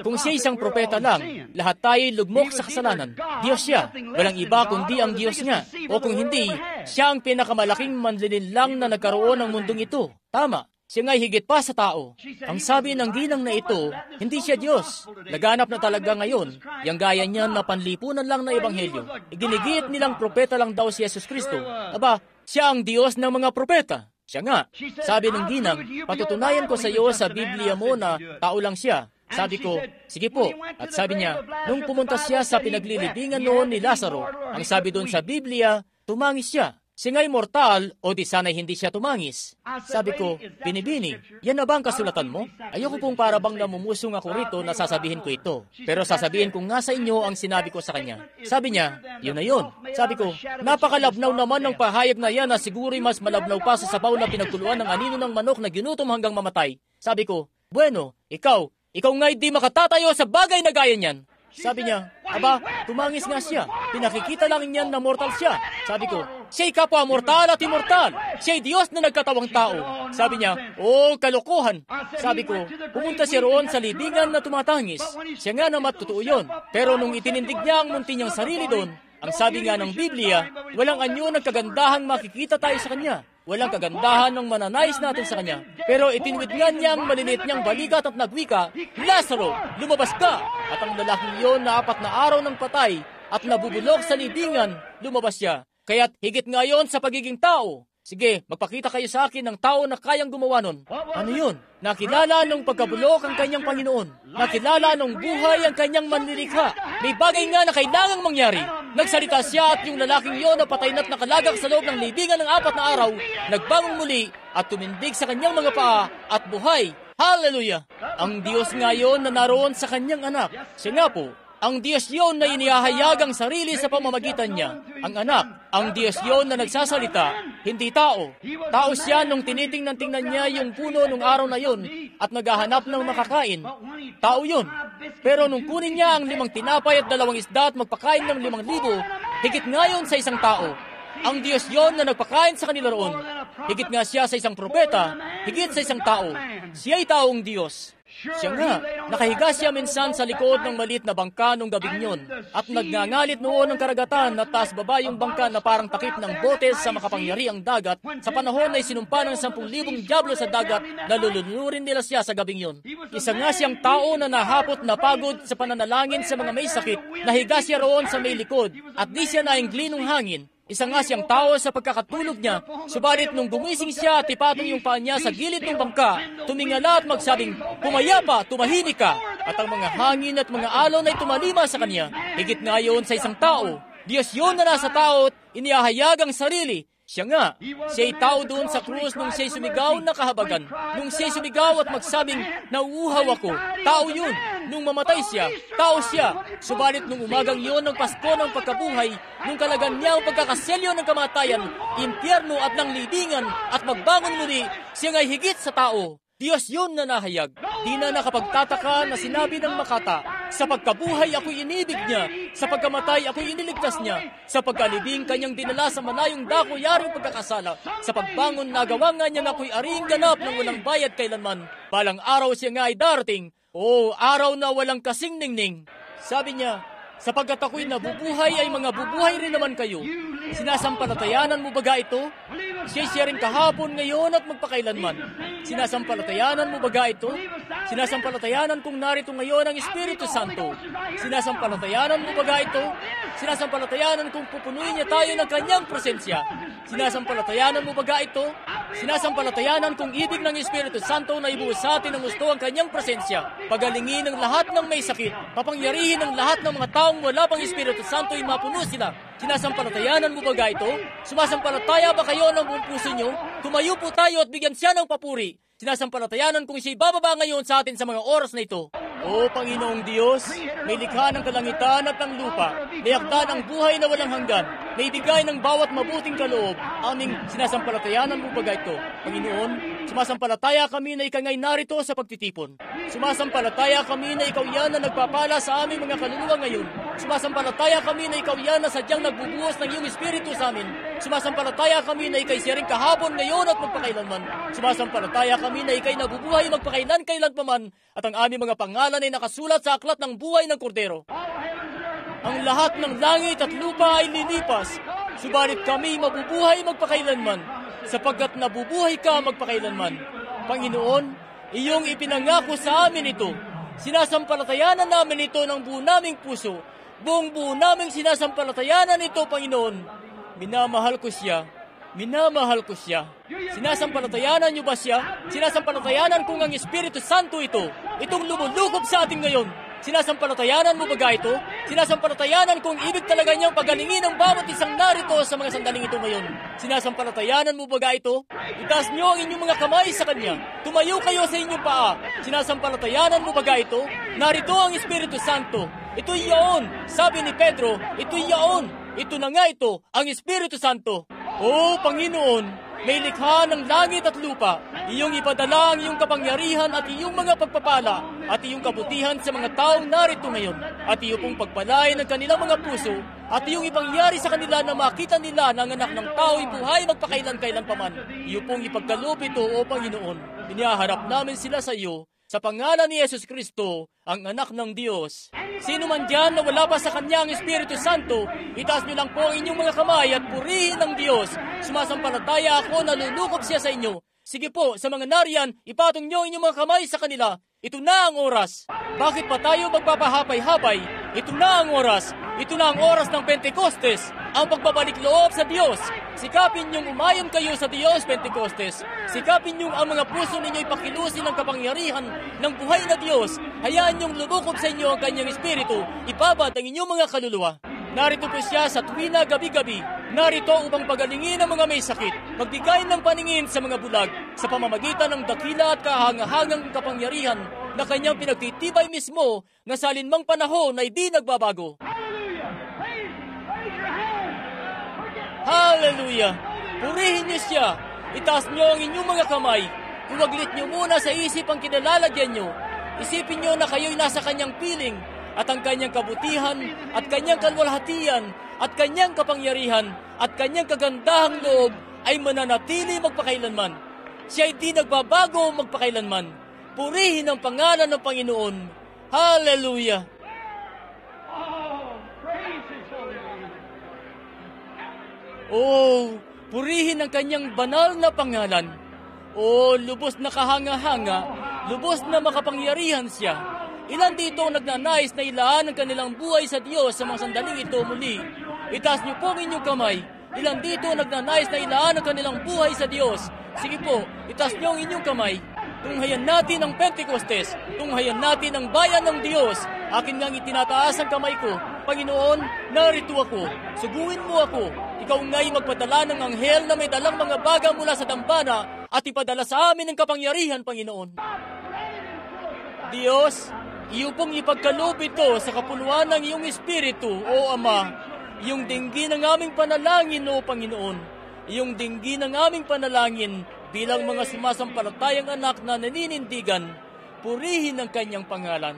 kung siya isang propeta lang, lahat tayo'y lugmok sa kasalanan. Diyos siya. Walang iba kundi ang Diyos nga. O kung hindi, siya ang pinakamalaking manlinilang na nagkaroon ng mundong ito. Tama. Siya nga'y higit pa sa tao. Ang sabi ng ginang na ito, hindi siya Diyos. Laganap na talaga ngayon, yung gaya niya na panlipunan lang na ebanghelyo. Iginigit nilang propeta lang daw si Jesus Kristo. Aba, siya ang Diyos ng mga propeta. Siya nga. Sabi ng ginang, patutunayan ko sa iyo sa Biblia mo na tao lang siya. Sabi ko, sige po. At sabi niya, nung pumunta siya sa pinaglilibingan noon ni Lazaro, ang sabi doon sa Biblia, tumangis siya. Siya nga'y mortal, o di sana'y hindi siya tumangis. Sabi ko, Binibini, yan na ba ang kasulatan mo? Ayoko pong para bang namumusong ako rito na sasabihin ko ito. Pero sasabihin ko nga sa inyo ang sinabi ko sa kanya. Sabi niya, yun na yun. Sabi ko, napakalabnaw naman ng pahayag na yan na siguro'y mas malabnaw pa sa sabaw na pinagkuluan ng anino ng manok na ginutom hanggang mamatay. Sabi ko, bueno, ikaw nga'y di makatatayo sa bagay na gaya niyan. Sabi niya, aba, tumangis nga siya. Pinakikita lang niyan na mortal siya. Sabi ko, siya'y kapwa mortal at immortal. Siya'y Diyos na nagkatawang tao. Sabi niya, kalokohan. Sabi ko, pumunta siya roon sa libingan na tumatangis. Siya nga naman totoo yun. Pero nung itinindig niya ang munti niyang sarili doon, ang sabi nga ng Biblia, walang anyo ng kagandahang makikita tayo sa kanya. Walang kagandahan ng mananais natin sa kanya. Pero itinwid nga niya ang maliliit niyang balikat at nagwika, Lazaro, lumabas ka! At ang lalaking iyon na 4 na araw ng patay at nabubulok sa libingan, lumabas siya. Kaya't higit nga yon sa pagiging tao. Sige, magpakita kayo sa akin ng tao na kayang gumawa nun. Ano yun? Nakilala nung pagkabulok ang kanyang Panginoon. Nakilala nung buhay ang kanyang manlilikha. May bagay nga na kailangang mangyari. Nagsalita siya at yung lalaking iyon na patay na't nakalagak sa loob ng libingan ng 4 na araw, nagbangon muli at tumindig sa kanyang mga paa at buhay. Hallelujah! Ang Diyos ngayon na naroon sa kanyang anak. Siya nga po, ang Diyos yon na inihahayag ang sarili sa pamamagitan niya. Ang anak, ang Diyos yon na nagsasalita, hindi tao. Tao siya nung tingnan niya yung puno nung araw na yon at naghahanap ng makakain. Tao yun. Pero nung kunin niya ang 5 tinapay at 2 isda at magpakain ng 5,000, higit ngayon sa isang tao. Ang Diyos yon na nagpakain sa kanila roon. Higit nga siya sa isang propeta, higit sa isang tao. Siya'y taong Diyos. Siya nga, nakahiga siya minsan sa likod ng maliit na bangka nung gabing yon at nagngangalit noon ng karagatan na taas baba yung bangka na parang takip ng bote sa makapangyariang dagat sa panahon na isinumpa ng 10,000 dyablo sa dagat na lulunurin nila siya sa gabing yon. Isa nga siyang tao na nahapot na pagod sa pananalangin sa mga may sakit, nahiga siya roon sa may likod at di siya naingli ng hangin. Isa nga siyang tao sa pagkakatulog niya, subalit nung gumising siya at ipatong yung paa niya sa gilid ng bangka, tumingala at magsabing, "Pumayapa, tumahimik ka!" At ang mga hangin at mga alon ay tumalima sa kanya. Higit nga yun sa isang tao. Diyos yun na nasa tao at inihahayag ang sarili. Siya nga, siya'y tao doon sa krus nung siya'y sumigaw na kahabagan. Nung siya'y sumigaw at magsabing, "Nauuhaw ako." Tao yun. Nung mamatay siya, tao siya. Subalit nung umagang yun ng Pasko ng pagkabuhay, nung kalagan niya ang pagkakaselyo ng kamatayan, impyerno at ng libingan at magbangon muli, siya nga'y higit sa tao. Diyos yun na nahayag. Di na nakapagtataka na sinabi ng makata, "Sa pagkabuhay ako'y inibig niya, sa pagkamatay ako'y iniligtas niya, sa pagkalibing kanyang dinala sa manayong dako yaring pagkakasala, sa pagbangon nagawa nga niya ako'y aring ganap ng walang bayad kailanman. Balang araw siya nga ay darating, o araw na walang kasing ningning." Sabi niya, "Sapagkat ako'y nabubuhay ay mga bubuhay rin naman kayo." Sinasampalatayanan mo baga ito? Siya rin kahapon, ngayon at magpakailanman. Sinasampalatayanan mo baga ito? Sinasampalatayanan kung narito ngayon ang Espiritu Santo. Sinasampalatayanan mo baga ito? Sinasampalatayanan kung pupunuin niya tayo ng kanyang presensya. Sinasampalatayanan mo baga ito? Sinasampalatayanan kung ibig ng Espiritu Santo na ibuhos sa atin ng gusto ang kanyang presensya. Pagalingin ng lahat ng may sakit. Papangyarihin ng lahat ng mga taong wala pang Espiritu Santo ay mapuno sila. Sinasampalatayanan mo baga ito? Sumasampalataya ba kayo ng buong puso nyo? Tumayo po tayo at bigyan siya ng papuri. Sinasampalatayanan kung siya'y bababa ngayon sa atin sa mga oras na ito. O Panginoong Diyos, may likha ng kalangitan at ng lupa, may akda ng buhay na walang hanggan, may bigay ng bawat mabuting kaloob, aming sinasampalatayanan mo baga ito. Panginoon, sumasampalataya kami na ikangay narito sa pagtitipon. Sumasampalataya kami na ikaw yan na nagpapala sa aming mga kaluluwa ngayon. Sumasampalataya kami na ikaw yan na sadyang nagbubuhos ng iyong Espiritu sa amin. Sumasampalataya kami na ikay siya rin kahapon, ngayon at magpakailanman. Sumasampalataya kami na ikay nabubuhay magpakailan-kailan pa man at ang aming mga pangalan ay nakasulat sa aklat ng buhay ng Kordero. Ang lahat ng langit at lupa ay lilipas, subalit kami mabubuhay magpakailanman, sapagkat nabubuhay ka magpakailanman. Panginoon, iyong ipinangako sa amin ito. Sinasampalatayanan namin ito ng buo naming puso. Buong buo naming sinasampalatayanan ito, Panginoon. Minamahal ko siya. Minamahal ko siya. Sinasampalatayanan niyo ba siya? Sinasampalatayanan kung ang Espiritu Santo ito, itong lumulukob sa atin ngayon. Sinasampalatayanan mo baga ito? Sinasampalatayanan kung ibig talaga niyang pagalingin ang bawat isang narito sa mga sandaling ito ngayon. Sinasampalatayanan mo baga ito? Itaas niyo ang inyong mga kamay sa Kanya. Tumayo kayo sa inyong paa. Sinasampalatayanan mo baga ito? Narito ang Espiritu Santo. Ito'y yaon. Sabi ni Pedro, ito'y yaon. Ito na nga ito, ang Espiritu Santo. O Panginoon, may likha ng langit at lupa, iyong ipadala ang iyong kapangyarihan at iyong mga pagpapala at iyong kabutihan sa mga taong narito ngayon at iyong pong pagpalain ng kanilang mga puso at iyong ipangyari sa kanila na makita nila na ang anak ng tao ay buhay magpakailan-kailan paman. Iyong pong ipagkaloob ito, O Panginoon. Inihaharap namin sila sa iyo sa pangalan ni Yesus Kristo, ang anak ng Diyos. Sino man diyan na wala pa sa Kanya ang Espiritu Santo, itaas niyo lang po ang inyong mga kamay at purihin ang Diyos. Sumasampalataya ako na lulukob siya sa inyo. Sige po, sa mga nariyan, ipatong niyo ang inyong mga kamay sa kanila. Ito na ang oras. Bakit pa tayo magpapahapay-hapay? Ito na ang oras. Ito na ang oras ng Pentecostes, ang pagbabalik loob sa Diyos. Sikapin niyong umayon kayo sa Diyos, Pentecostes. Sikapin niyong ang mga puso ninyo ipakilusin ng kapangyarihan ng buhay na Diyos. Hayaan niyong lumukob sa inyo ang Kanyang Espiritu. Ibabad ang inyong mga kaluluwa. Narito po siya sa tuwina gabi-gabi. Narito upang pagalingin ang mga may sakit, magbigay ng paningin sa mga bulag, sa pamamagitan ng dakila at kahangahangang kapangyarihan na kanyang pinagtitibay mismo na sa alinmang panahon ay di nagbabago. Hallelujah! Purihin niyo siya. Itaas niyo ang inyong mga kamay. Iwaglit niyo muna sa isip ang kinalalagyan niyo. Isipin niyo na kayo'y nasa kanyang piling at ang kanyang kabutihan at kanyang kalwalhatian at kanyang kapangyarihan at kanyang kagandahang loob ay mananatili magpakailanman. Siya ay di nagbabago magpakailanman. Purihin ang pangalan ng Panginoon. Hallelujah! Oh, purihin ang kanyang banal na pangalan. Oh, lubos na kahanga-hanga, lubos na makapangyarihan siya. Ilan dito nagnanais na ilaan ang kanilang buhay sa Diyos sa mga sandaling ito muli? Itaas niyo po ang inyong kamay. Ilan dito nagnanais na ilaan ang kanilang buhay sa Diyos? Sige po, itaas niyo ang inyong kamay. Tunghayan natin ang Pentecostes. Tunghayan natin ang bayan ng Diyos. Akin ngang itinataas ang kamay ko. Panginoon, narito ako. Suguin mo ako. Ikaw nga'y magpadala ng anghel na may dalang mga baga mula sa dambana at ipadala sa amin ang kapangyarihan, Panginoon. Diyos, iyo pong ipagkaloob ito sa kapuluan ng iyong Espiritu, O Ama. Iyong dinggin ang aming panalangin, O Panginoon. Iyong dinggin ang aming panalangin bilang mga sumasampalatayang anak na naninindigan. Purihin ang kanyang pangalan.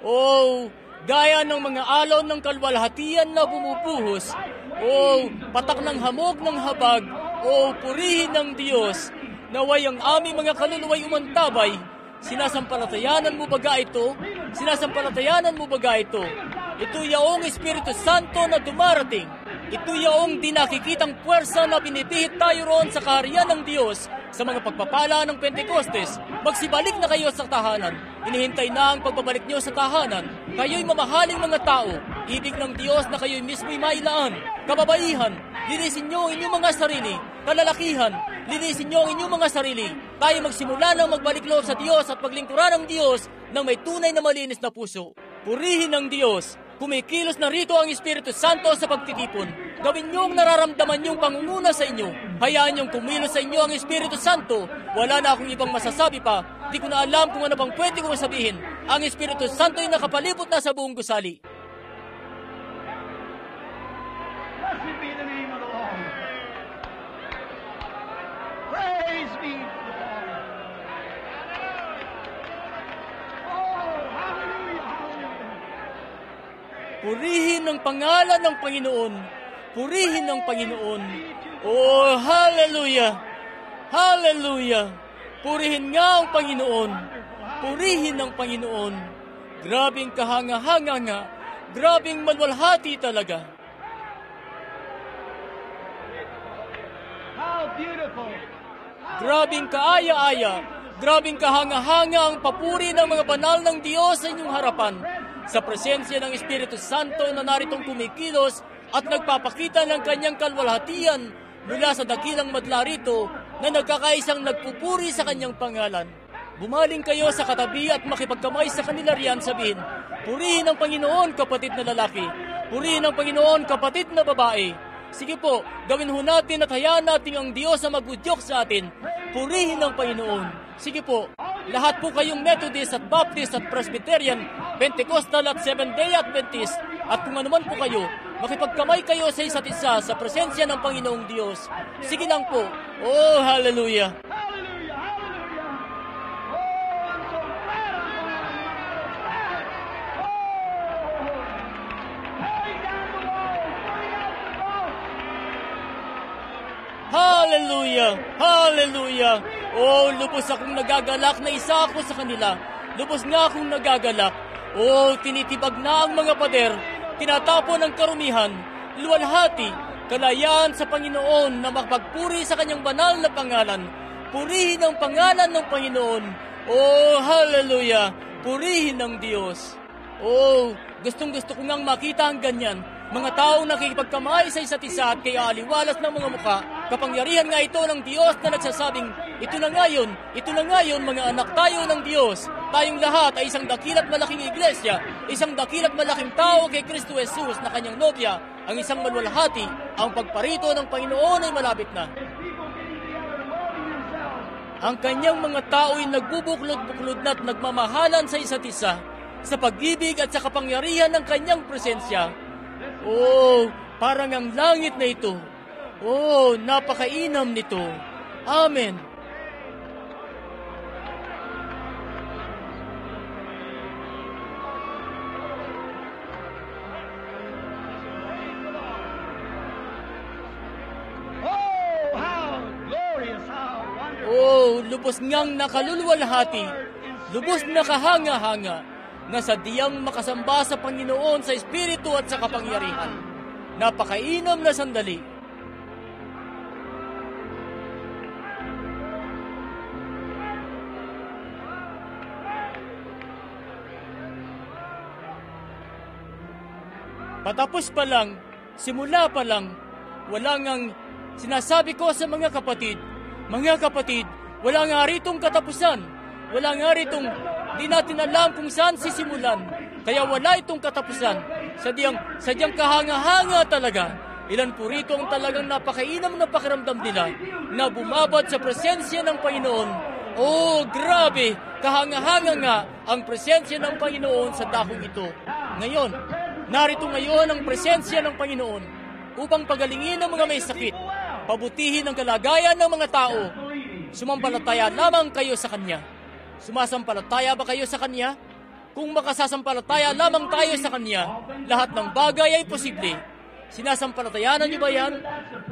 O, gaya ng mga alon ng kalwalhatian na bumubuhos, O, patak ng hamog ng habag, O, purihin ng Diyos. Naway ang aming mga kaluluway umantabay. Sinasampalatayanan mo baga ito? Sinasampalatayanan mo baga ito? Ito yaong Espiritu Santo na dumarating. Ito yaong di nakikitang puwersa na pinipihit tayo roon sa kaharian ng Diyos sa mga pagpapala ng Pentecostes. Magsibalik na kayo sa tahanan. Inihintay na ang pagbabalik niyo sa tahanan. Kayo'y mamahaling mga tao. Ibig ng Diyos na kayo'y mismo'y mailaan. Kababaihan, linisin niyo ang inyong mga sarili. Kalalakihan, linisin niyo ang inyong mga sarili. Tayo magsimula ng magbalik loob sa Diyos at paglingkuran ng Diyos ng may tunay na malinis na puso. Purihin ng Diyos. Kumikilos na rito ang Espiritu Santo sa pagtitipon. Gawin niyong nararamdaman niyong pangunguna sa inyo. Hayaan niyong kumilos sa inyo ang Espiritu Santo. Wala na akong ibang masasabi pa. Di ko na alam kung ano bang pwede kong sabihin. Ang Espiritu Santo ay nakapalibot na sa buong gusali. Blessed be the name of the Lord. Praise be to the Lord. Oh, hallelujah, hallelujah. Purihin ang pangalan ng Panginoon. Purihin ang Panginoon. Oh, hallelujah! Hallelujah! Purihin nga ang Panginoon. Purihin ang Panginoon. Grabing kahanga-hanga nga. Grabing malwalhati talaga. How beautiful. Grabing kaaya-aya. Grabing kahanga-hanga ang papuri ng mga banal ng Diyos sa inyong harapan. Sa presensya ng Espiritu Santo na naritong kumikilos at nagpapakita ng kanyang kalwalhatian mula sa dakilang madla rito na nagkakaisang nagpupuri sa kanyang pangalan. Bumaling kayo sa katabi at makipagkamay sa kanila riyan, sabihin, purihin ang Panginoon, kapatid na lalaki. Purihin ang Panginoon, kapatid na babae. Sige po, gawin ho natin at hayaan natin ang Diyos na magudyok sa atin. Purihin ang Panginoon. Sige po, lahat po kayong Methodist at Baptist at Presbyterian, Pentecostal at Seventh-day Adventist, at kung ano man po kayo, makipagkamay kayo sa isa't isa sa presensya ng Panginoong Diyos. Sige lang po. Oh, hallelujah! Hallelujah, hallelujah. Oh, I'm so glad I'm glad. Oh, tearing down the wall, pulling out the cross. Hallelujah! Hallelujah! Oh, lubos akong nagagalak na isa ako sa kanila. Lubos nga akong nagagalak. Oh, tinitibag na ang mga pader. Tinatapon ang karumihan. Luwalhati, kalayaan sa Panginoon na makapagpuri sa kanyang banal na pangalan. Purihin ang pangalan ng Panginoon. Oh, hallelujah! Purihin ng Diyos. Oh, gustong-gusto ko ngang makita ang ganyan. Mga taong nakikipagkamay sa isa't isa at kaya aliwalas ng mga muka. Kapangyarihan nga ito ng Diyos na nagsasabing, ito na ngayon mga anak tayo ng Diyos. Tayong lahat ay isang dakilat malaking iglesia, isang dakilat malaking tao kay Kristo Jesus na kanyang nobya. ang isang maluwalhati, ang pagparito ng Panginoon ay malapit na. Ang kanyang mga tao ay nagbubuklod-buklod na at nagmamahalan sa isa't isa sa pag-ibig at sa kapangyarihan ng kanyang presensya. Oh, parang ang langit na ito. Oh, napakainam nito. Amen. Oh, lubos ngang nakaluluwalhati, lubos na kahanga-hanga, na sadyang makasamba sa Panginoon sa Espiritu at sa kapangyarihan. Napakainam na sandali. Patapos pa lang, simula pa lang, wala ngang sinasabi ko sa mga kapatid, wala nga ritong katapusan. Wala nga ritong di natin alam kung saan sisimulan. Kaya wala itong katapusan. Sadyang kahanga-hanga talaga. Ilan po rito ang talagang napakainam na pakiramdam nila na bumabad sa presensya ng Panginoon. Oh, grabe! Kahanga-hanga nga ang presensya ng Panginoon sa dakong ito. Ngayon, narito ngayon ang presensya ng Panginoon upang pagalingin ang mga may sakit, pabutihin ang kalagayan ng mga tao. Sumampalataya lamang kayo sa Kanya. Sumasampalataya ba kayo sa Kanya? Kung makasasampalataya lamang tayo sa Kanya, lahat ng bagay ay posible. Sinasampalatayanan niyo ba yan?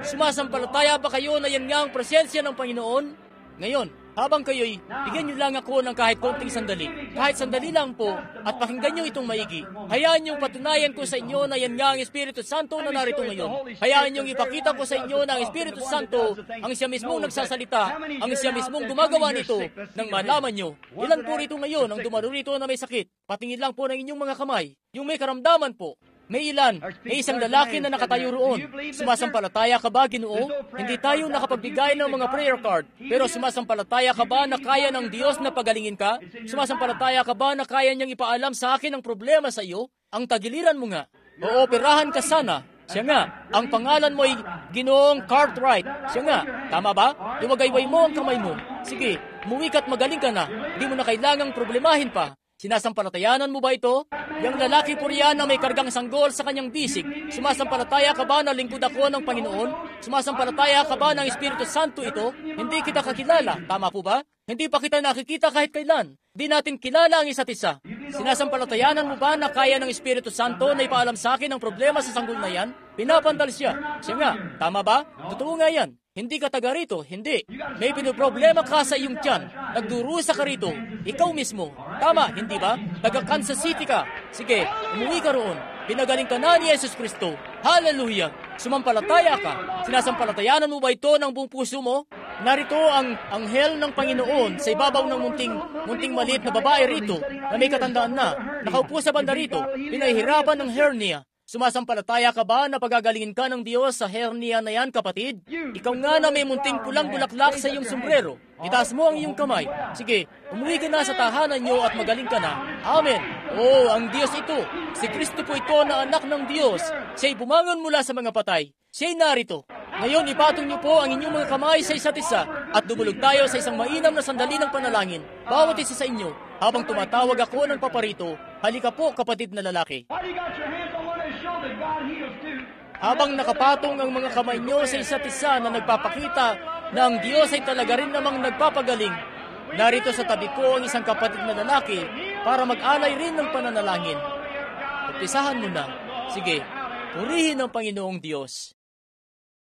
Sumasampalataya ba kayo na yan nga ang presensya ng Panginoon? Ngayon, habang kayo'y, bigyan niyo lang ako ng kahit konting sandali. Kahit sandali lang po, at pakinggan niyo itong maigi. Hayaan niyong patunayan ko sa inyo na yan nga ang Espiritu Santo na narito ngayon. Hayaan niyong ipakita ko sa inyo na ang Espiritu Santo ang siya mismong nagsasalita, ang siya mismong gumagawa nito nang malaman niyo. Ilan po rito ngayon ang dumaro rito na may sakit? Patingin lang po ng inyong mga kamay. Yung may karamdaman po. May ilan, may isang lalaki na nakatayo roon. Sumasampalataya ka ba, Ginoo? Hindi tayo nakapagbigay ng mga prayer card. Pero sumasampalataya ka ba na kaya ng Diyos na pagalingin ka? Sumasampalataya ka ba na kaya niyang ipaalam sa akin ang problema sa iyo? Ang tagiliran mo nga. Ooperahan ka sana. Siya nga, ang pangalan mo ay Ginoong Cartwright. Siya nga, tama ba? Lumagayway mo ang kamay mo. Sige, umuwi ka't magaling ka na. Di mo na kailangang problemahin pa. Sinasampalatayanan mo ba ito? Yang lalaki po riyan na may kargang sanggol sa kanyang bisig, sumasampalataya ka ba na lingkod ako ng Panginoon? Sumasampalataya ka ba ng Espiritu Santo ito? Hindi kita kakilala, tama po ba? Hindi pa kita nakikita kahit kailan. Di natin kilala ang isa't isa. Sinasampalatayanan mo ba na kaya ng Espiritu Santo na ipaalam sa akin ang problema sa sanggol na yan? Pinapandal siya. Siya nga, tama ba? Totoo nga yan. Hindi ka taga rito, hindi. May pinoproblema ka sa iyong tiyan. Nagdurusa ka rito. Ikaw mismo. Tama, hindi ba? Taga Kansas City ka. Sige, umuwi ka roon. Pinagaling ka na ni Jesus Kristo. Hallelujah! Sumampalataya ka. Sinasampalatayanan mo ba ito ng buong puso mo? Narito ang anghel ng Panginoon sa ibabaw ng munting maliit na babae rito na may katandaan na. Nakaupo sa banda rito, pinahihirapan ng hernia. Sumasampalataya ka ba na pagagalingin ka ng Diyos sa hernia na yan, kapatid? Ikaw nga na may munting pulang bulaklak sa iyong sombrero. Itaas mo ang iyong kamay. Sige, umuwi ka na sa tahanan niyo at magaling ka na. Amen. Oh, ang Diyos ito. Si Kristo po ito na anak ng Diyos. Siya'y bumangon mula sa mga patay. Siya'y narito. Ngayon, ipatong niyo po ang inyong mga kamay sa isa't isa at dumulog tayo sa isang mainam na sandali ng panalangin. Bawat isa sa inyo, habang tumatawag ako ng paparito, halika po, kapatid na lalaki. Habang nakapatong ang mga kamay nyo sa isa't isa na nagpapakita na ang Diyos ay talaga rin namang nagpapagaling, narito sa tabi ko ang isang kapatid na lalaki para mag-alay rin ng pananalangin. Umpisahan mo na. Sige, purihin ang Panginoong Diyos.